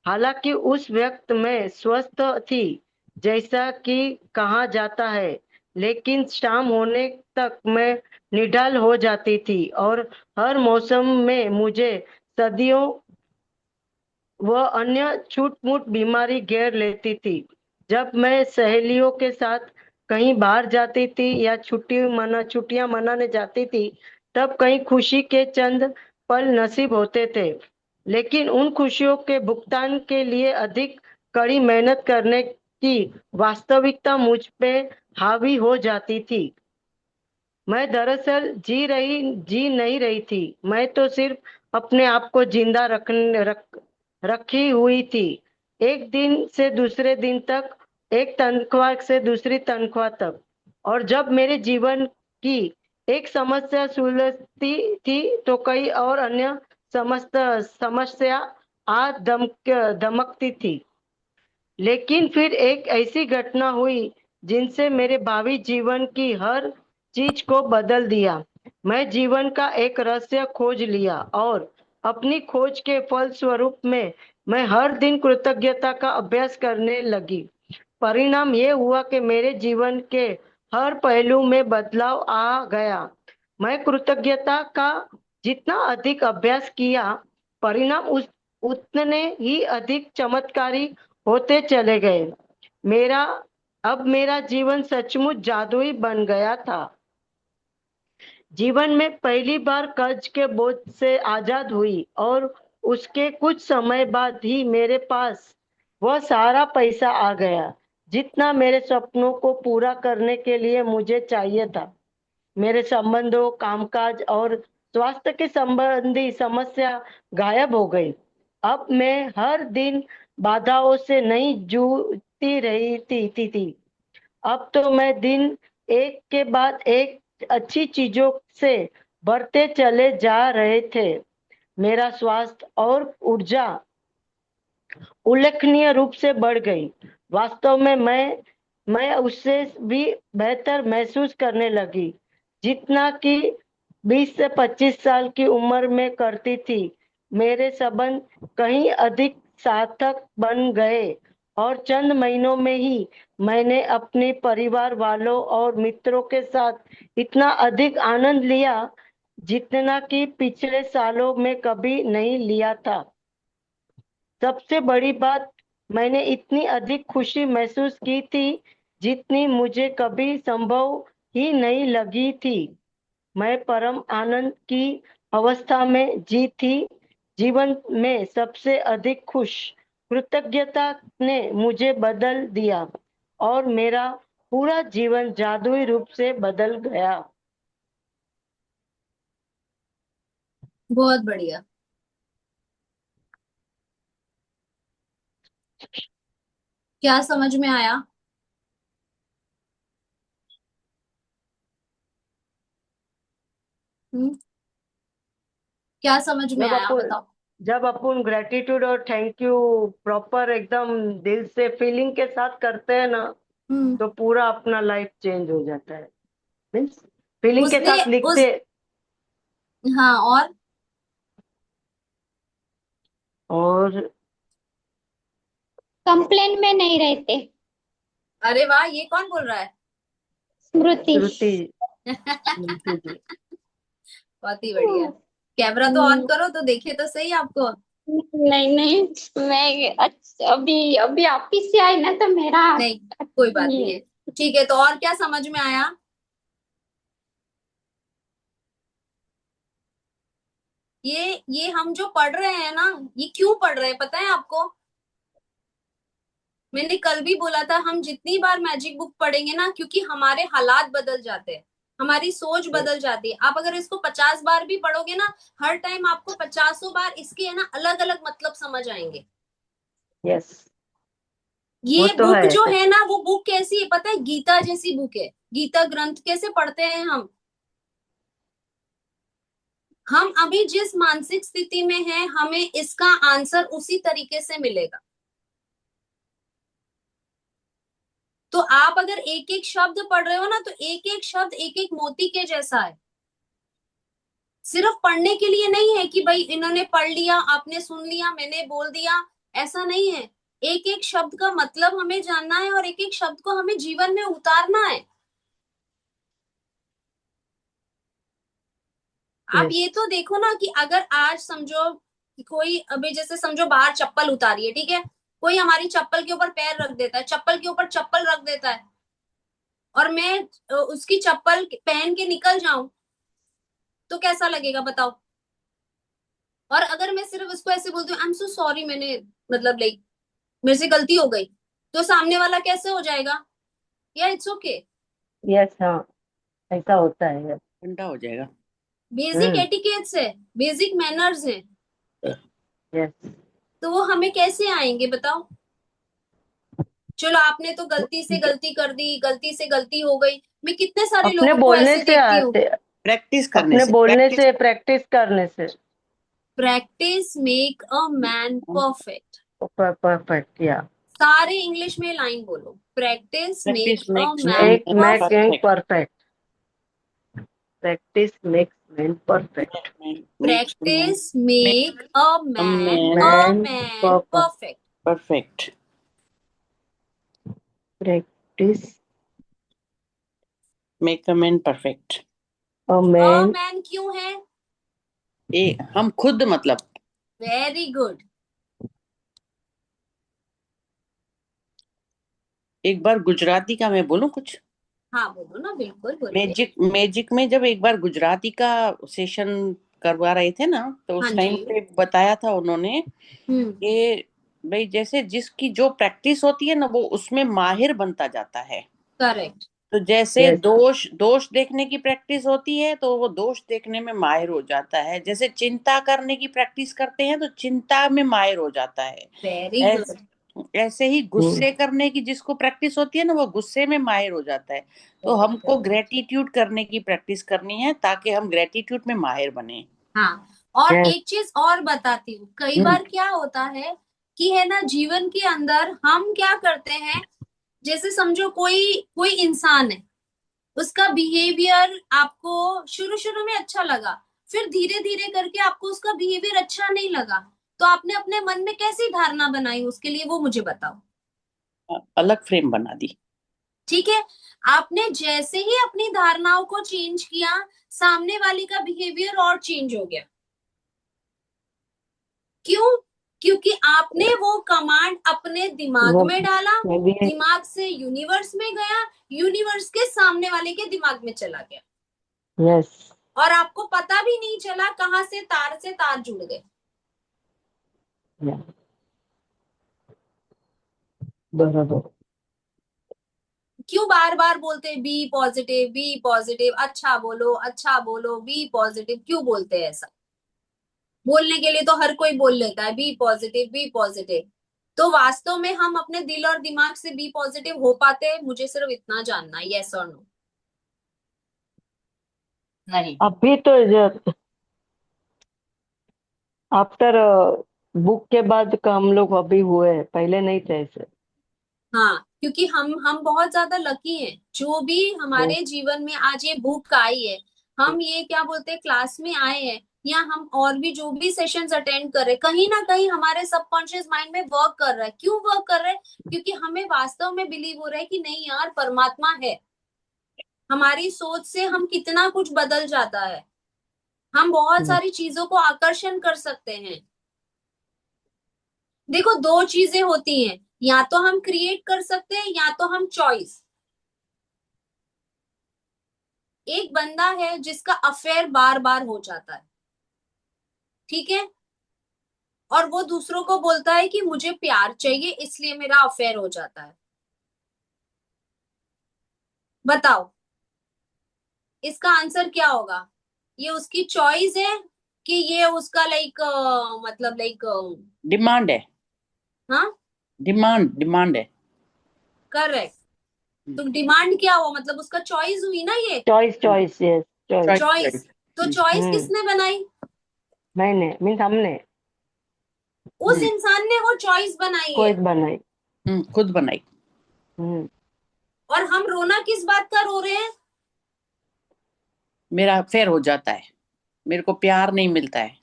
हालांकि उस वक्त मैं स्वस्थ थी, जैसा कि कहा जाता है, लेकिन शाम होने तक मैं निढाल हो जाती थी और हर मौसम में मुझे सर्दियों व अन्य छूट-मूट बीमारी घेर लेती थी। जब मैं सहेलियों के साथ कहीं बाहर जाती थी या छुट्टियां मनाने जाती थी, तब कहीं खुशी के चंद पल नसीब होते थे। लेकिन उन खुशियों के भुगतान के लिए अधिक कड़ी मेहनत करने की वास्तविकता मुझ पे हावी हो जाती थी। मैं दरअसल जी नहीं रही थी। मैं तो सिर्फ अपने आप को जिंदा रखी हुई थी। एक दिन से दूसरे दिन तक, एक तनख्वाह से दूसरी तनख्वाह तक। और जब मेरे जीवन की एक समस्या सुलझती थी, तो कई और अन्य समस्त समस्या आ धमकती थी। लेकिन फिर एक ऐसी घटना हुई जिनसे मेरे भावी जीवन की हर चीज को बदल दिया। मैं जीवन का एक रहस्य खोज लिया और अपनी खोज के फलस्वरूप में मैं हर दिन कृतज्ञता का अभ्यास करने लगी। परिणाम ये हुआ कि मेरे जीवन के हर पहलू में बदलाव आ गया। मैं कृतज्ञता का जितना अधिक अभ्यास किया, परिणाम उस उतने ही अधिक चमत्कारी होते चले गए। मेरा अब मेरा जीवन सचमुच जादुई बन गया था। जीवन में पहली बार कर्ज के बोझ से आजाद हुई और उसके कुछ समय बाद ही मेरे पास वह सारा पैसा आ गया जितना मेरे सपनों को पूरा करने के लिए मुझे चाहिए था। मेरे संबंधों, कामकाज और स्वास्थ्य के संबंधी समस्या गायब हो गई। अब मैं हर दिन बाधाओं से नहीं जूझती रही थी। अब तो मैं दिन एक के बाद एक अच्छी चीजों से बढ़ते चले जा रहे थे। मेरा स्वास्थ्य और ऊर्जा उल्लेखनीय रूप से बढ़ गई। वास्तव में मैं उससे भी बेहतर महसूस करने लगी, जितना कि 20 से 25 साल की उम्र में करती थी। मेरे संबंध कहीं अधिक सार्थक बन गए और चंद महीनों में ही मैंने अपने परिवार वालों और मित्रों के साथ इतना अधिक आनंद लिया जितना कि पिछले सालों में कभी नहीं लिया था। सबसे बड़ी बात, मैंने इतनी अधिक खुशी महसूस की थी जितनी मुझे कभी संभव ही नहीं लगी थी। मैं परम आनंद की अवस्था में जी थी। जीवन में सबसे अधिक खुश। कृतज्ञता ने मुझे बदल दिया और मेरा पूरा जीवन जादुई रूप से बदल गया। बहुत बढ़िया। क्या समझ में आया। क्या समझ में जब आया अपन बताओ। जब अपन ग्रेटिट्यूड और थैंक यू प्रॉपर एकदम दिल से फीलिंग के साथ करते हैं ना, हम्म। तो पूरा अपना लाइफ चेंज हो जाता है। मीन्स फीलिंग के उसने साथ लिखते। उस हाँ और और कंप्लेन में नहीं रहते। अरे वाह, ये कौन बोल रहा है? स्मृति। श्रुति, श्रुति जी। बहुत ही बढ़िया। कैमरा तो ऑन हम्म, करो तो देखे तो सही आपको। नहीं नहीं, मैं अच्छा अभी अभी ऑफिस से आई ना तो मेरा नहीं, कोई बात नहीं नहीं। है। ठीक है, तो और क्या समझ में आया? ये हम जो पढ़ रहे हैं ना, ये क्यों पढ़ रहे हैं पता है आपको? मैंने कल भी बोला था, हम जितनी बार मैजिक बुक पढ़ेंगे ना, क्योंकि हमारे हालात बदल जाते हैं, हमारी सोच बदल जाती है। आप अगर इसको 50 बार भी पढ़ोगे ना, हर टाइम आपको 50 बार इसके है ना अलग अलग मतलब समझ आएंगे। यस, वो ये तो बुक है। जो है ना, वो बुक कैसी है पता है? गीता जैसी बुक है। गीता ग्रंथ कैसे पढ़ते हैं हम अभी जिस मानसिक स्थिति में हैं, हमें इसका आंसर उसी तरीके से मिलेगा। तो आप अगर एक एक शब्द पढ़ रहे हो ना, तो एक एक शब्द एक एक मोती के जैसा है। सिर्फ पढ़ने के लिए नहीं है कि भाई इन्होंने पढ़ लिया, आपने सुन लिया, मैंने बोल दिया, ऐसा नहीं है। एक एक शब्द का मतलब हमें जानना है और एक एक शब्द को हमें जीवन में उतारना है। आप यस। ये तो देखो ना कि अगर आज समझो कि कोई अभी जैसे समझो बाहर चप्पल उतारी है, ठीक है, कोई हमारी चप्पल के ऊपर पैर रख देता है, चप्पल के ऊपर चप्पल रख देता है, और मैं उसकी चप्पल पहन के निकल जाऊं, तो कैसा लगेगा बताओ? और अगर मैं सिर्फ उसको ऐसे बोलती हूँ, आई एम सो सॉरी, मैंने मतलब लाइक मेरे से गलती हो गई, तो सामने वाला कैसे हो जाएगा? या इट्स ओके। यस, हाँ, ऐसा होता है। यस। ठंडा हो जाएगा। बेसिक हम्म। एटिकेट्स है, बेसिक मैनर्स है। यस। तो वो हमें कैसे आएंगे बताओ? चलो आपने तो गलती से गलती कर दी, गलती से गलती हो गई, मैं कितने सारे अपने लोगों को बोलने ऐसे से देखती हूँ। आते, प्रैक्टिस करने अपने से बोलने प्रैक्टिस। से, प्रैक्टिस करने से। Practice make a man perfect. Perfect, या सारे इंग्लिश में लाइन बोलो, practice make practice a makes man man make making perfect. Perfect. Perfect. Practice makes man perfect. Makes man practice make a man man man perfect. Perfect. Perfect. Practice make a man perfect. A a man. Man क्यों है? ए हम खुद मतलब very good. एक बार गुजराती का मैं बोलूं कुछ। हाँ बोलो ना, बिल्कुल बोलिए। मैजिक मैजिक में जब एक बार गुजराती का सेशन करवा रहे थे ना, तो हाँ उस जी। टाइम पे बताया था उन्होंने हम्म। कि भाई जैसे जिसकी जो प्रैक्टिस होती है ना, वो उसमें माहिर बनता जाता है। करेक्ट। तो जैसे यस। दोष दोष देखने की प्रैक्टिस होती है तो वो दोष देखने में माहिर हो जाता है। जैसे चिंता करने की प्रैक्टिस करते हैं तो चिंता में माहिर हो जाता है। वेरी ऐस, गुड। ऐसे ही गुस्से करने की जिसको प्रैक्टिस होती है ना, वो गुस्से में माहिर हो जाता है। तो वेरी हमको गुड। ग्रेटिट्यूड करने की प्रैक्टिस करनी है ताकि हम ग्रेटिट्यूड में माहिर बने। हाँ, और यस। एक चीज और बताती हूँ, कई बार क्या होता है कि है ना, जीवन के अंदर हम क्या करते हैं, जैसे समझो कोई कोई इंसान है, उसका बिहेवियर आपको शुरू शुरू में अच्छा लगा, फिर धीरे धीरे करके आपको उसका बिहेवियर अच्छा नहीं लगा, तो आपने अपने मन में कैसी धारणा बनाई उसके लिए, वो मुझे बताओ। अलग फ्रेम बना दी। ठीक है, आपने जैसे ही अपनी धारणाओं को चेंज किया, सामने वाले का बिहेवियर और चेंज हो गया। क्यों? क्योंकि आपने वो कमांड अपने दिमाग वो में डाला, मैं भी। दिमाग से यूनिवर्स में गया, यूनिवर्स के सामने वाले के दिमाग में चला गया, यस। और आपको पता भी नहीं चला कहां से तार जुड़ गए। बराबर। क्यों बार बार बोलते बी पॉजिटिव, बी पॉजिटिव, अच्छा बोलो, अच्छा बोलो, बी पॉजिटिव, क्यों बोलते हैं ऐसा? बोलने के लिए तो हर कोई बोल लेता है बी पॉजिटिव, बी पॉजिटिव। तो वास्तव में हम अपने दिल और दिमाग से बी पॉजिटिव हो पाते हैं? मुझे सिर्फ इतना जानना है, यस और नो। नहीं। अभी तो आफ्टर बुक के बाद का हम लोग अभी हुए, पहले नहीं थे ऐसे। हाँ, क्योंकि हम बहुत ज्यादा लकी हैं, जो भी यस। हमारे जीवन में आज ये बुक आई है, हम ये क्या बोलते हैं क्लास में आए हैं, या हम और भी जो भी सेशंस अटेंड कर रहे हैं, कहीं ना कहीं हमारे सबकॉन्शियस माइंड में वर्क कर रहा है। क्यों वर्क कर रहा है? क्योंकि हमें वास्तव में बिलीव हो रहा है कि नहीं यार, परमात्मा है। हमारी सोच से हम कितना कुछ बदल जाता है, हम बहुत सारी चीजों को आकर्षण कर सकते हैं। देखो, दो चीजें होती हैं, या तो हम क्रिएट कर सकते हैं या तो हम चॉइस। एक बंदा है जिसका अफेयर बार बार हो जाता है, ठीक है, और वो दूसरों को बोलता है कि मुझे प्यार चाहिए इसलिए मेरा अफेयर हो जाता है। बताओ, इसका आंसर क्या होगा? ये उसकी चॉइस है कि ये उसका लाइक मतलब लाइक डिमांड है, हाँ, डिमांड है। करेक्ट। तो डिमांड क्या हुआ? मतलब उसका चॉइस हुई ना ये। Choice, choice, yes, choice. Choice choice. Choice. तो चॉइस हम्म। किसने बनाई? मैंने मीन्स हमने उस इंसान ने वो चॉइस बनाई कोई है। बनाई। खुद बनाई। हम्म। और हम रोना किस बात का रो रहे हैं? मेरा अफेयर हो जाता है, मेरे को प्यार नहीं मिलता है।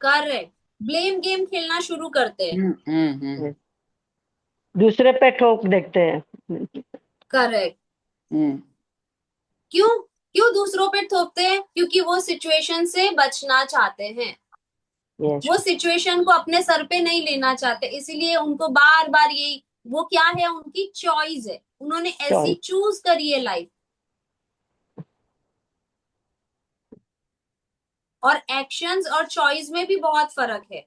करेक्ट। ब्लेम गेम खेलना शुरू करते हैं। yes। दूसरे पे ठोक देखते हैं। करेक्ट। हम्म। क्यों? क्यों दूसरों पे थोपते हैं? क्योंकि वो सिचुएशन से बचना चाहते हैं, यस। वो सिचुएशन को अपने सर पे नहीं लेना चाहते, इसीलिए उनको बार बार यही, वो क्या है, उनकी चॉइस है, उन्होंने ऐसी चॉइस। चूज करी है लाइफ। और एक्शंस और चॉइस में भी बहुत फर्क है।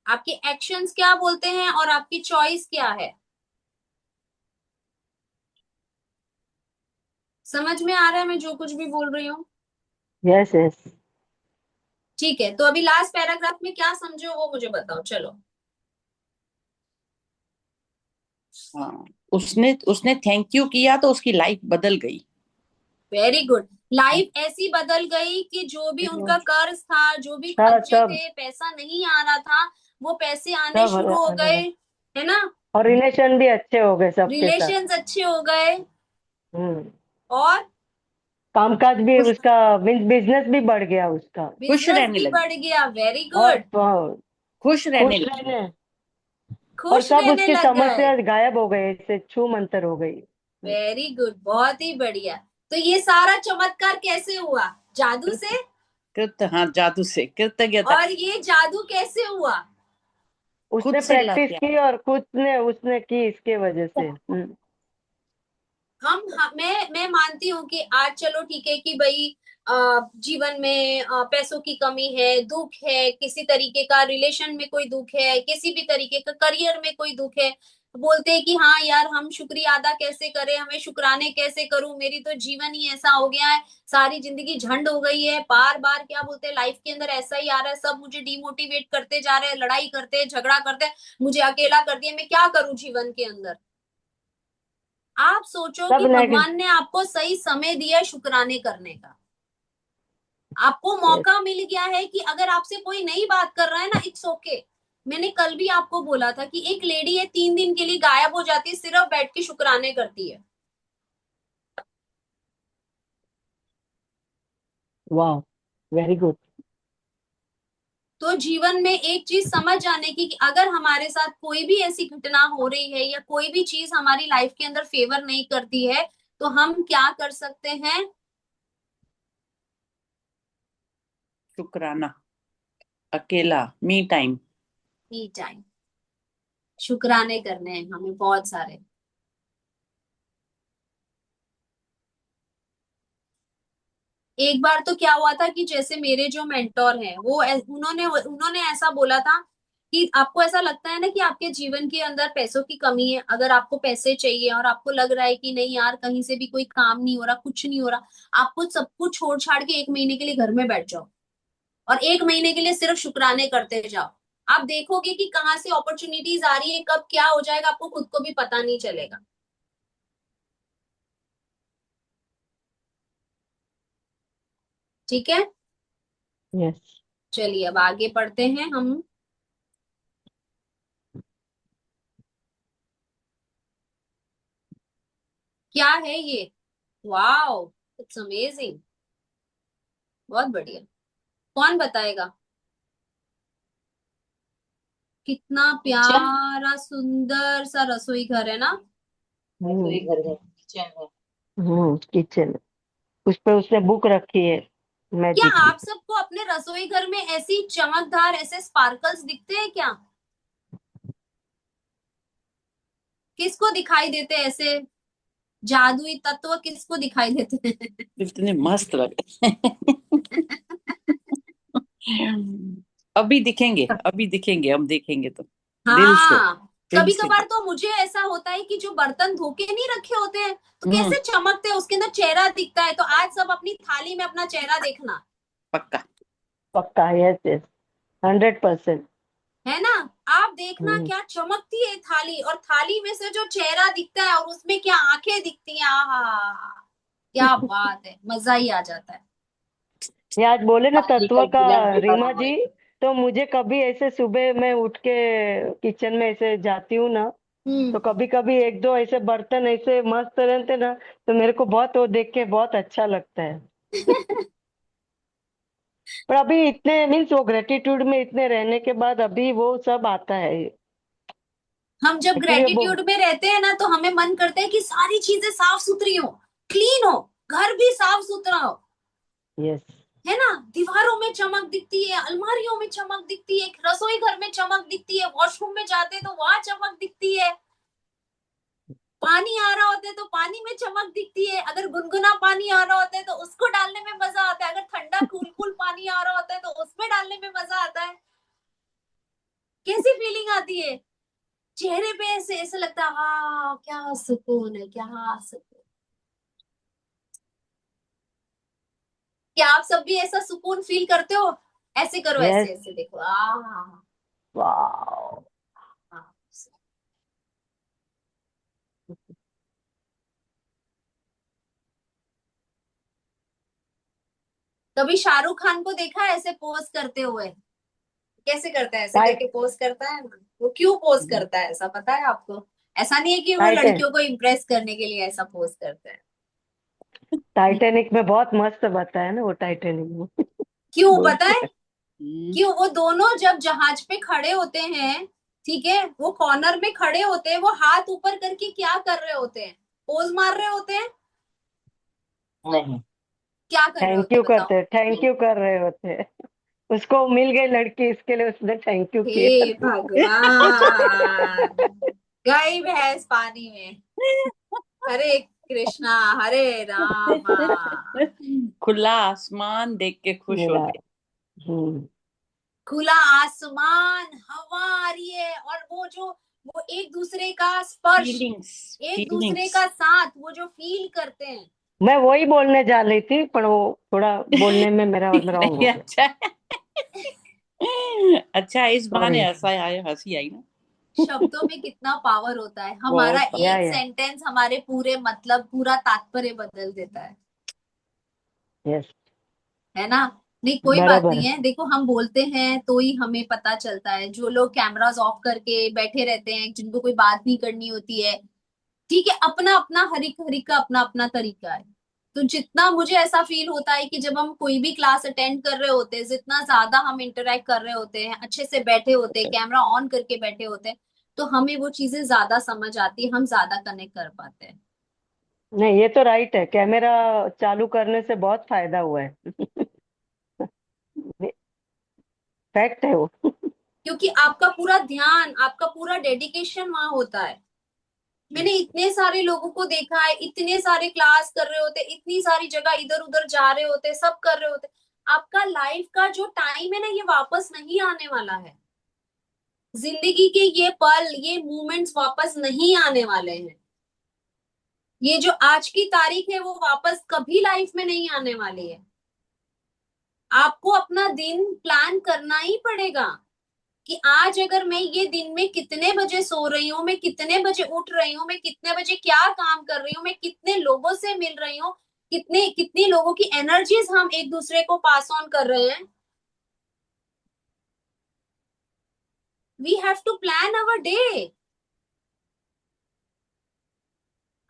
आपके एक्शंस क्या बोलते हैं और आपकी चॉइस क्या है? समझ में आ रहा है मैं जो कुछ भी बोल रही हूँ? Yes, yes. ठीक है, तो अभी लास्ट पैराग्राफ में क्या समझो वो मुझे बताओ, चलो। हाँ, उसने उसने थैंक यू किया तो उसकी लाइफ बदल गई। Very good. लाइफ ऐसी बदल गई कि जो भी उनका कर्ज था, जो भी सब खर्चे सब थे, पैसा नहीं आ रहा था, वो पैसे आने सब शुरू हो गए, है ना। और रिलेशन भी अच्छे हो गए सबके साथ। रिलेशंस अच्छे हो गए। हम्म। और कामकाज भी खुश उसका मीन्स बिजनेस भी बढ़ गया उसका। खुश बिजनेस रहने भी लगी। बढ़ गया। वेरी और गुड। खुश रहने खुश लगी। रहने। और खुश सब रहने उसकी लग गए। समस्या गायब हो गई, इससे छू मंतर हो गई। वेरी गुड, बहुत ही बढ़िया। तो ये सारा चमत्कार कैसे हुआ? जादू कृत से। कृत हाँ, जादू से, कृतज्ञता। और ये जादू कैसे हुआ? खुद उसने से प्रैक्टिस किया। की और खुद ने उसने की इसके वजह से। मैं मानती हूँ कि आज चलो ठीक है कि भाई जीवन में पैसों की कमी है, दुख है, किसी तरीके का रिलेशन में कोई दुख है, किसी भी तरीके का करियर में कोई दुख है, बोलते हैं कि हाँ यार, हम शुक्रिया अदा कैसे करें, हमें शुक्राने कैसे करूं, मेरी तो जीवन ही ऐसा हो गया है, सारी जिंदगी झंड हो गई है, बार बार क्या बोलते हैं लाइफ के अंदर ऐसा ही आ रहा है, सब मुझे डिमोटिवेट करते जा रहे हैं, लड़ाई करते हैं, झगड़ा करते हैं, मुझे अकेला कर दिया, मैं क्या करूं जीवन के अंदर। आप सोचो सब कि नेगेटिव। भगवान ने आपको सही समय दिया है शुक्राने करने का। आपको मौका मिल गया है कि अगर आपसे कोई नई बात कर रहा है ना, इट्स ओके। मैंने कल भी आपको बोला था कि एक लेडी है, 3 दिन के लिए गायब हो जाती है, सिर्फ बैठ के शुक्राने करती है। वाह, वेरी गुड। तो जीवन में एक चीज समझ आने की कि अगर हमारे साथ कोई भी ऐसी घटना हो रही है या कोई भी चीज हमारी लाइफ के अंदर फेवर नहीं करती है, तो हम क्या कर सकते हैं? शुक्राना, अकेला, मी टाइम। Me time. शुक्राने करने हैं हमें बहुत सारे। एक बार तो क्या हुआ था कि जैसे मेरे जो मेंटोर हैं वो उन्होंने उन्होंने ऐसा बोला था कि आपको ऐसा लगता है ना कि आपके जीवन के अंदर पैसों की कमी है, अगर आपको पैसे चाहिए और आपको लग रहा है कि नहीं यार, कहीं से भी कोई काम नहीं हो रहा, कुछ नहीं हो रहा, आपको सब कुछ छोड़ छाड़ के 1 महीने के लिए घर में बैठ जाओ और 1 महीने के लिए सिर्फ शुक्राने करते जाओ। आप देखोगे कि कहाँ से अपॉर्चुनिटीज आ रही है, कब क्या हो जाएगा आपको खुद को भी पता नहीं चलेगा। ठीक है। यस। चलिए अब आगे पढ़ते हैं हम। क्या है ये? Wow, it's amazing. बहुत बढ़िया। कौन बताएगा? कितना किचन। प्यारा सुंदर सा रसोई घर है ना। रसोई घर है, किचन है। किचन। उस पे उसने बुक रखी है क्या मैजिक की। आप सबको अपने रसोई घर में ऐसी चमकदार ऐसे स्पार्कल्स दिखते हैं क्या? किसको दिखाई देते हैं ऐसे जादुई तत्व, किसको दिखाई देते हैं? इतने मस्त लगे। अभी दिखेंगे, अभी दिखेंगे, हम देखेंगे तो दिल से, हाँ। दिल कभी से। कभार तो मुझे ऐसा होता है कि जो बर्तन धो के नहीं रखे होते हैं तो हम्म। कैसे चमकते हैं, उसके अंदर चेहरा दिखता है। तो आज सब अपनी थाली में अपना चेहरा देखना, पक्का। पक्का, यस यस, 100%। है ना। आप देखना हम्म। क्या चमकती है थाली, और थाली में से जो चेहरा दिखता है और उसमें क्या आंखें दिखती हैं। आहा, क्या बात है, मजा ही आ जाता है। ये आज बोले ना थाली तत्व का का, दुल्हन भी रीमा बना जी, है। तो मुझे कभी ऐसे सुबह मैं उठ के किचन में ऐसे जाती हूँ ना, तो हम्म। कभी कभी एक दो ऐसे बर्तन ऐसे मस्त रहते ना, तो मेरे को बहुत वो देख के बहुत अच्छा लगता है। पर अभी इतने मीन्स वो ग्रेटिट्यूड में इतने रहने के बाद अभी वो सब आता है। हम जब एक्चुअली वो, ग्रेटिट्यूड में रहते हैं ना तो हमें मन करता है कि सारी चीजें साफ सुथरी हो, क्लीन हो, घर भी साफ सुथरा हो, यस। है ना। दीवारों में चमक दिखती है, अलमारियों में चमक दिखती है, रसोई घर में चमक दिखती है, वॉशरूम में जाते हैं तो वहां चमक दिखती है, पानी आ रहा होता है तो पानी में चमक दिखती है, अगर गुनगुना पानी आ रहा होता है तो उसको डालने में मजा आता है, अगर ठंडा कूल कूल पानी आ रहा होता है तो उसमें डालने में मजा आता है। कैसी फीलिंग आती है चेहरे पे, ऐसे ऐसे लगता है हाँ क्या सुकून है, क्या सुकून। क्या आप सब भी ऐसा सुकून फील करते हो? ऐसे करो, यस। ऐसे ऐसे देखो, आ वाओ। कभी शाहरुख खान को देखा है ऐसे पोज करते हुए? कैसे करता है, ऐसे टाइट करके पोज करता है ना। वो क्यों पोज करता है ऐसा, पता है आपको? ऐसा नहीं है कि वो टाइटैनिक लड़कियों को इम्प्रेस करने के लिए ऐसा पोज करता है। टाइटैनिक में बहुत मस्त बताया ना वो, टाइटैनिक में। क्यों बोल। पता है? हम्म। क्यों? वो दोनों जब जहाज पे खड़े होते हैं, ठीक है, वो कॉर्नर में खड़े होते हैं, वो हाथ ऊपर करके क्या कर रहे होते हैं? पोज मार रहे होते हैं। नहीं। क्या कर रहे थैंक होते यू हैं बताओ? करते, थैंक यू कर रहे होते हैं। उसको मिल गई लड़की, इसके लिए उसने थैंक यू किया। हे भगवान, गई भैंस पानी में। हरे कृष्णा, हरे रामा। खुला आसमान देख के खुश हो मेरा। गए। हम्म। खुला आसमान, हवा आ रही है, और वो जो वो एक दूसरे का स्पर्श, फीलिंग्स, एक दूसरे फीलिंग्स। का साथ, वो जो फील करते हैं। मैं वही बोलने जा रही थी, पर वो थोड़ा बोलने में मेरा रॉन्ग नहीं, हो गया। अच्छा है। अच्छा, इस बहाने सॉरी। हंसा आया, हंसी आई ना। शब्दों में कितना पावर होता है, हमारा बहुत एक या सेंटेंस हमारे पूरे मतलब पूरा तात्पर्य बदल देता यस। है ना। नहीं कोई बात बराबर नहीं है। है, देखो हम बोलते हैं तो ही हमें पता चलता है। जो लोग कैमरास ऑफ करके बैठे रहते हैं, जिनको कोई बात नहीं करनी होती है, ठीक है, अपना अपना हर एक का अपना अपना तरीका है। तो जितना मुझे ऐसा फील होता है कि जब हम कोई भी क्लास अटेंड कर रहे होते हैं, जितना ज्यादा हम इंटरेक्ट कर रहे होते हैं, अच्छे से बैठे होते हैं, कैमरा ऑन करके बैठे होते हैं, तो हमें वो चीजें ज्यादा समझ आती है, हम ज्यादा कनेक्ट कर पाते हैं। नहीं, ये तो राइट है, कैमरा चालू करने से बहुत फायदा हुआ है। फैक्ट है वो। क्योंकि आपका पूरा ध्यान, आपका पूरा डेडिकेशन वहां होता है। मैंने इतने सारे लोगों को देखा है, इतने सारे क्लास कर रहे होते, इतनी सारी जगह इधर उधर जा रहे होते, सब कर रहे होते। आपका लाइफ का जो टाइम है ना, ये वापस नहीं आने वाला है। जिंदगी के ये पल, ये मोमेंट्स वापस नहीं आने वाले हैं। ये जो आज की तारीख है वो वापस कभी लाइफ में नहीं आने वाली है। आपको अपना दिन प्लान करना ही पड़ेगा कि आज अगर मैं ये दिन में कितने बजे सो रही हूँ, मैं कितने बजे उठ रही हूँ, मैं कितने बजे क्या काम कर रही हूँ, मैं कितने लोगों से मिल रही हूँ, कितने कितनी लोगों की एनर्जीज हम एक दूसरे को पास ऑन कर रहे हैं। We have to plan our day.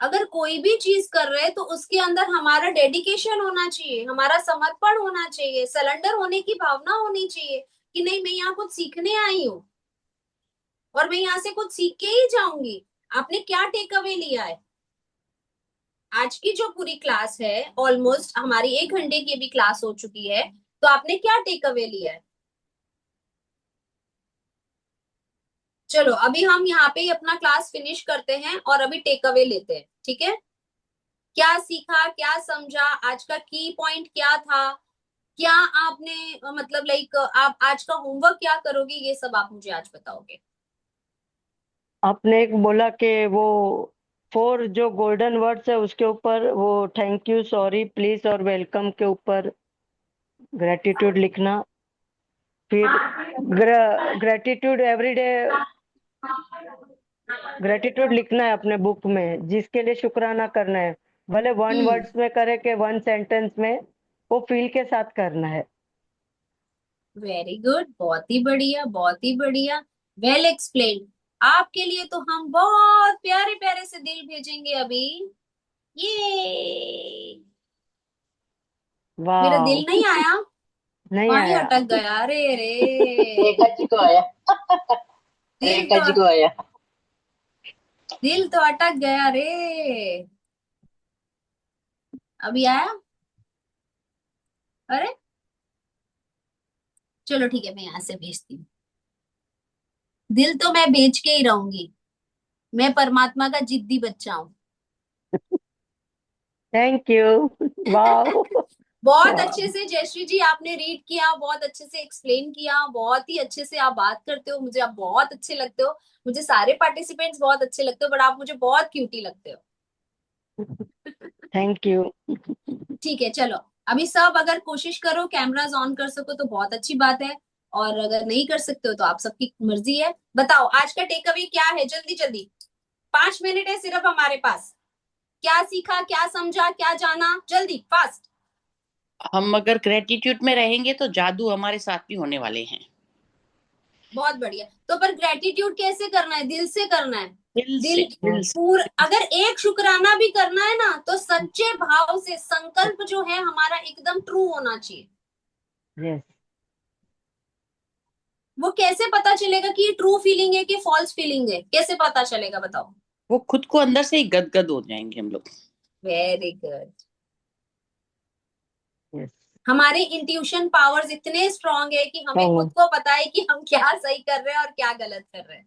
अगर कोई भी चीज कर रहे हैं तो उसके अंदर हमारा डेडिकेशन होना चाहिए, हमारा समर्पण होना चाहिए, सरेंडर होने की भावना होनी चाहिए कि नहीं मैं यहाँ कुछ सीखने आई हूँ और मैं यहाँ से कुछ सीख के ही जाऊंगी। आपने क्या टेक अवे लिया है? आज की जो पूरी क्लास है, ऑलमोस्ट हमारी 1 घंटे की भी क्लास हो चुकी है, तो आपने क्या टेक अवे लिया है? चलो अभी हम यहाँ पे ही अपना क्लास फिनिश करते हैं और अभी टेक अवे लेते हैं, ठीक है? क्या सीखा, क्या समझा, आज का की पॉइंट क्या था, क्या आपने मतलब लाइक आप आज का होमवर्क क्या करोगे, ये सब आप मुझे आज बताओगे। आपने एक बोला कि वो 4 जो गोल्डन वर्ड्स है उसके ऊपर वो थैंक यू, सॉरी, प्लीज और वेलकम के ऊपर ग्रेटिट्यूड लिखना, फिर ग्रेटिट्यूड एवरीडे, ग्रेटिट्यूड लिखना है अपने बुक में, जिसके लिए शुक्राना करना है, भले 1 वर्ड्स में करे कि 1 सेंटेंस में, वो फील के साथ करना है। वेरी गुड, बहुत ही बढ़िया, बहुत ही बढ़िया, वेल एक्सप्लेन्ड। आपके लिए तो हम बहुत प्यारे प्यारे से दिल भेजेंगे अभी। ये मेरा दिल वाह, नहीं आया, नहीं वहीं आया। अटक गया, अरे रे। रेखा जी को आया। दिल रेखा तो जी को आया। दिल तो अटक गया रे। अभी आया? अरे चलो ठीक है, मैं यहाँ से भेजती हूँ। दिल तो मैं भेज के ही रहूंगी, मैं परमात्मा का जिद्दी बच्चा हूँ। Thank you. वाह। बहुत वाह। अच्छे से जयश्री जी आपने रीड किया, बहुत अच्छे से एक्सप्लेन किया, बहुत ही अच्छे से आप बात करते हो, मुझे आप बहुत अच्छे लगते हो। मुझे सारे पार्टिसिपेंट्स बहुत अच्छे लगते हो, बट आप मुझे बहुत क्यूटी लगते हो। Thank you. ठीक है चलो, अभी सब अगर कोशिश करो कैमराज ऑन कर सको तो बहुत अच्छी बात है, और अगर नहीं कर सकते हो तो आप सबकी मर्जी है। बताओ आज का टेक अवे क्या है, जल्दी जल्दी, 5 मिनट है सिर्फ हमारे पास। क्या सीखा, क्या समझा, क्या जाना, जल्दी फास्ट। हम अगर ग्रेटिट्यूड में रहेंगे तो जादू हमारे साथ भी होने वाले हैं। बहुत बढ़िया, तो पर ग्रेटिट्यूड कैसे करना है? दिल से करना है। दिल से, दिल दिल से। पूरा, अगर एक शुक्राना भी करना है ना तो सच्चे भाव से, संकल्प जो है हमारा एकदम ट्रू होना चाहिए। यस। वो कैसे पता चलेगा कि ये ट्रू फीलिंग है कि फॉल्स फीलिंग है, कैसे पता चलेगा बताओ? वो खुद को अंदर से ही गदगद हो जाएंगे हम लोग। Very good. यस। हमारे इंट्यूशन पावर्स इतने स्ट्रांग है कि हमें खुद को पता है कि हम क्या सही कर रहे हैं और क्या गलत कर रहे हैं।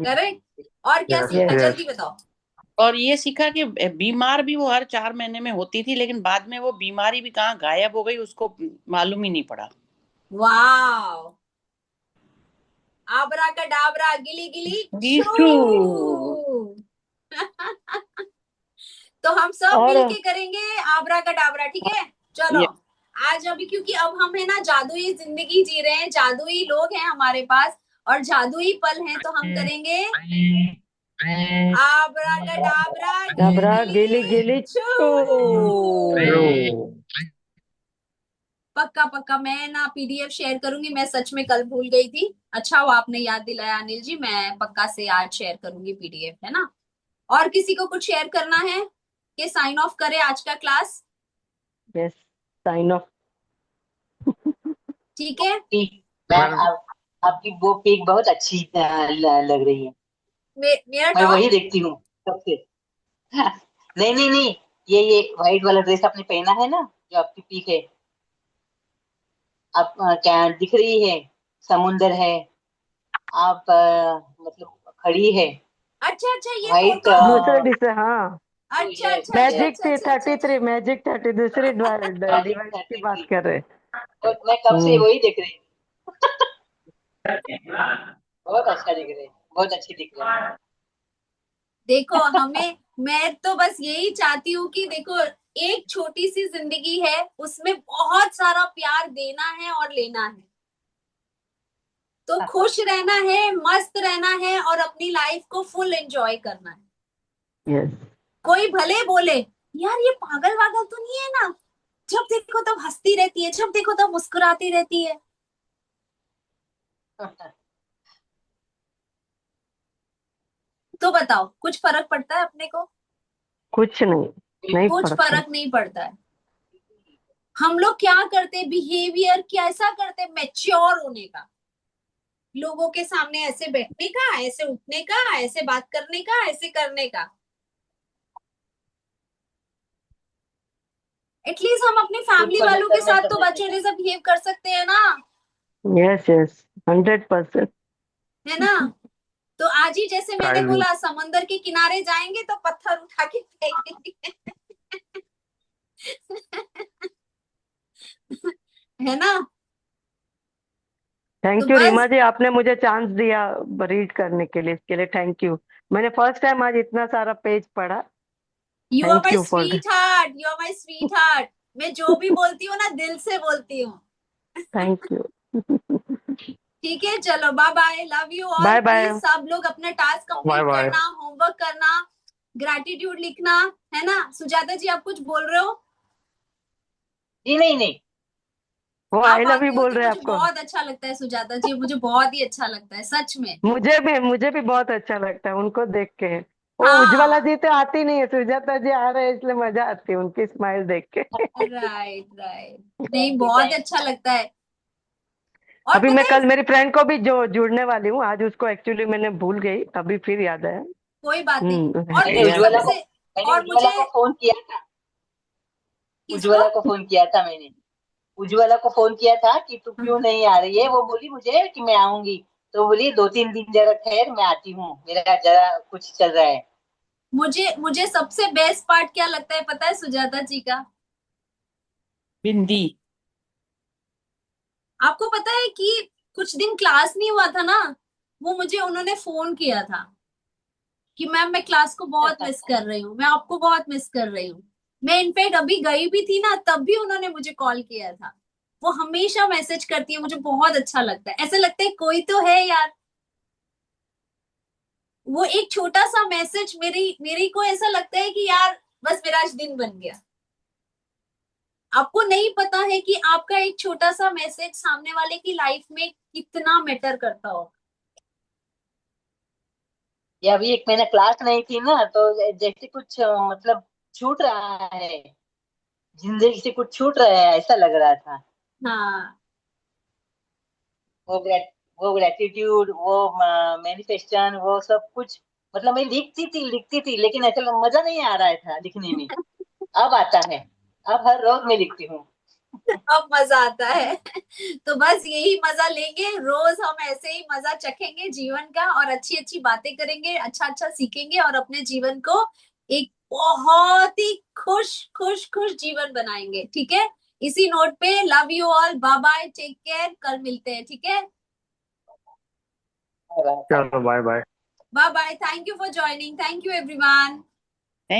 करेक्ट। और क्या सीखा, यस। जल्दी बताओ। और ये सीखा कि बीमार भी वो हर 4 महीने में होती थी, लेकिन बाद में वो बीमारी भी कहाँ गायब हो गई उसको मालूम ही नहीं पड़ा। वाह, आबरा का डाबरा, गिली गिली ईशू। छू। तो हम सब और मिलके करेंगे आबरा का डाबरा, ठीक है? चलो ये आज अभी, क्योंकि अब हम है ना जादुई जिंदगी जी रहे हैं, जादुई लोग हैं हमारे पास और जादुई पल हैं, तो हम करेंगे आबरा का डाबरा, गिली डबरा गिली गिली गिली छू। छू। पक्का पक्का, मैं ना पीडीएफ शेयर करूंगी, मैं सच में कल भूल गई थी, अच्छा हुआ आपने याद दिलाया अनिल जी, मैं पक्का से आज शेयर करूंगी पीडीएफ, है ना? और किसी को कुछ शेयर करना है कि साइन ऑफ करे आज का क्लास? Yes, sign of. ठीक है। मैम आपकी वो पिक बहुत अच्छी लग रही है। मेरा मैं टॉप। वही देखती हूँ सबसे। नहीं नहीं नहीं, ये व्हाइट वाला ड्रेस आपने पहना है ना, जो आपकी पिक है, आप क्या दिख रही है, समुंदर है, आप मतलब खड़ी है, अच्छा अच्छा, ये व्हाइट। फोटो। दूसरे डिस, हाँ। अच्छा यस अच्छा अच्छा यस। मैजिक अच्छा थी अच्छा अच्छा 33, अच्छा। मैजिक 30, दूसरी मैजिक डिवाइस की बात 33। कर रहे। और मैं कब से हम्म। वही देख रही हूँ। बहुत अच्छा दिख रहे हैं, बहुत अच्छी दिख रहे हैं। देखो हमें, मैं तो बस यही चाहती हूँ कि देखो, एक छोटी सी जिंदगी है, उसमें बहुत सारा प्यार देना है और लेना है, तो खुश रहना है, मस्त रहना है और अपनी लाइफ को फुल एंजॉय करना है। यस। कोई भले बोले यार ये पागल वागल तो नहीं है ना, जब देखो तब हंसती रहती है, जब देखो तब मुस्कुराती रहती है। तो बताओ, कुछ फर्क पड़ता है अपने को? कुछ नहीं कुछ पड़ता। फर्क नहीं पड़ता है। हम लोग क्या करते, बिहेवियर कैसा करते, मैच्योर होने का, लोगों के सामने ऐसे बैठने का, ऐसे उठने का, ऐसे बात करने का, ऐसे करने का। एटलीस्ट हम अपने खुद फैमिली को वालों के डिटरमाइन साथ तो करना बच्चों चाहिए। जैसा बिहेव कर सकते हैं ना, यस यस 100%। है ना? तो आज ही जैसे मैंने काइल बोला, समंदर के किनारे जाएंगे तो पत्थर उठा के फेंकेंगे। है ना? तो थैंक यू रीमा बस, जी, आपने मुझे चांस दिया रीड करने के लिए, इसके लिए थैंक यू। मैंने फर्स्ट टाइम आज इतना सारा पेज पढ़ा। You are thank my you for the sweetheart, you are my sweetheart. मैं जो भी बोलती हूँ ना, दिल से बोलती हूँ। Thank you. ठीक है, चलो bye bye, love you all. Bye bye. Please सब लोग अपना टास्क बाय कंप्लीट बाय। करना, होमवर्क करना, ग्रैटिट्यूड लिखना, है ना? सुजाता जी, आप कुछ बोल रहे हो? जी नहीं नहीं, वो आई आप लव यू आते हो बोल तो रहे हैं मुझे आपको। बहुत अच्छा लगता है सुजाता जी, मुझे बहुत ही अच्छा लगता है सच में। मुझे भी बहुत अच्छा लगता है उनको देख के। वो उज्ज्वला हाँ, जी तो आती नहीं है, सुजाता जी आ रहे हैं इसलिए मजा आती है उनकी स्माइल देख के। Right right. नहीं, थैंक यू बहुत थैंक अच्छा यू। लगता है। और अभी पता मैं है, कल मेरी फ्रेंड को भी जो जुड़ने वाली हूँ, आज उसको एक्चुअली मैंने भूल गई, अभी फिर याद आया। कोई बात नहीं। और मैंने मुझे यस उज्ज्वला को यस। सबसे, मैंने और उज्ज्वला मुझे, को फोन किया था। किसको? उज्ज्वला को फोन किया था मैंने। उज्ज्वला को फोन किया था कि तू क्यों नहीं आ रही है, वो बोली मुझे कि मैं आऊंगी। तो बोली 2-3 दिन जरा ठहर, मैं आती हूँ, मेरा जरा कुछ चल रहा है। मुझे मुझे सबसे बेस्ट पार्ट क्या लगता है पता है सुजाता जी का? बिंदी। आपको पता है कि कुछ दिन क्लास नहीं हुआ था ना, वो मुझे उन्होंने फोन किया था कि मैम मैं क्लास को बहुत मिस कर रही हूँ, मैं आपको बहुत मिस कर रही हूँ। मैं इनफैक्ट अभी गई भी थी ना, तब भी उन्होंने मुझे कॉल किया था। वो हमेशा मैसेज करती है, मुझे बहुत अच्छा लगता है, ऐसा लगता है कोई तो है यार। वो एक छोटा सा मैसेज मेरी मेरी को ऐसा लगता है कि यार, बस मेरा आज दिन बन गया। आपको नहीं पता है कि आपका एक छोटा सा मैसेज सामने वाले की लाइफ में कितना मैटर करता हो। ये अभी एक महीना क्लास नहीं थी ना, तो जैसे कुछ मतलब छूट रहा है, जिंदगी से कुछ छूट रहा है ऐसा लग रहा था। हाँ, वो ग्रेट वो ग्रेटिट्यूड, वो मैनिफेस्टेशन, वो सब कुछ। मतलब मैं लिखती थी लेकिन ऐसा मजा नहीं आ रहा था लिखने में। अब आता है। अब हर रोज मैं लिखती हूँ। अब मजा आता है। तो बस यही मजा लेंगे रोज, हम ऐसे ही मजा चखेंगे जीवन का, और अच्छी अच्छी बातें करेंगे, अच्छा अच्छा सीखेंगे, और अपने जीवन को एक बहुत ही खुश खुश खुश जीवन बनाएंगे। ठीक है? इसी नोट पे love you all, bye bye, take care, कल मिलते हैं। ठीक है? चलो bye bye. Bye bye, thank you for joining, thank you everyone.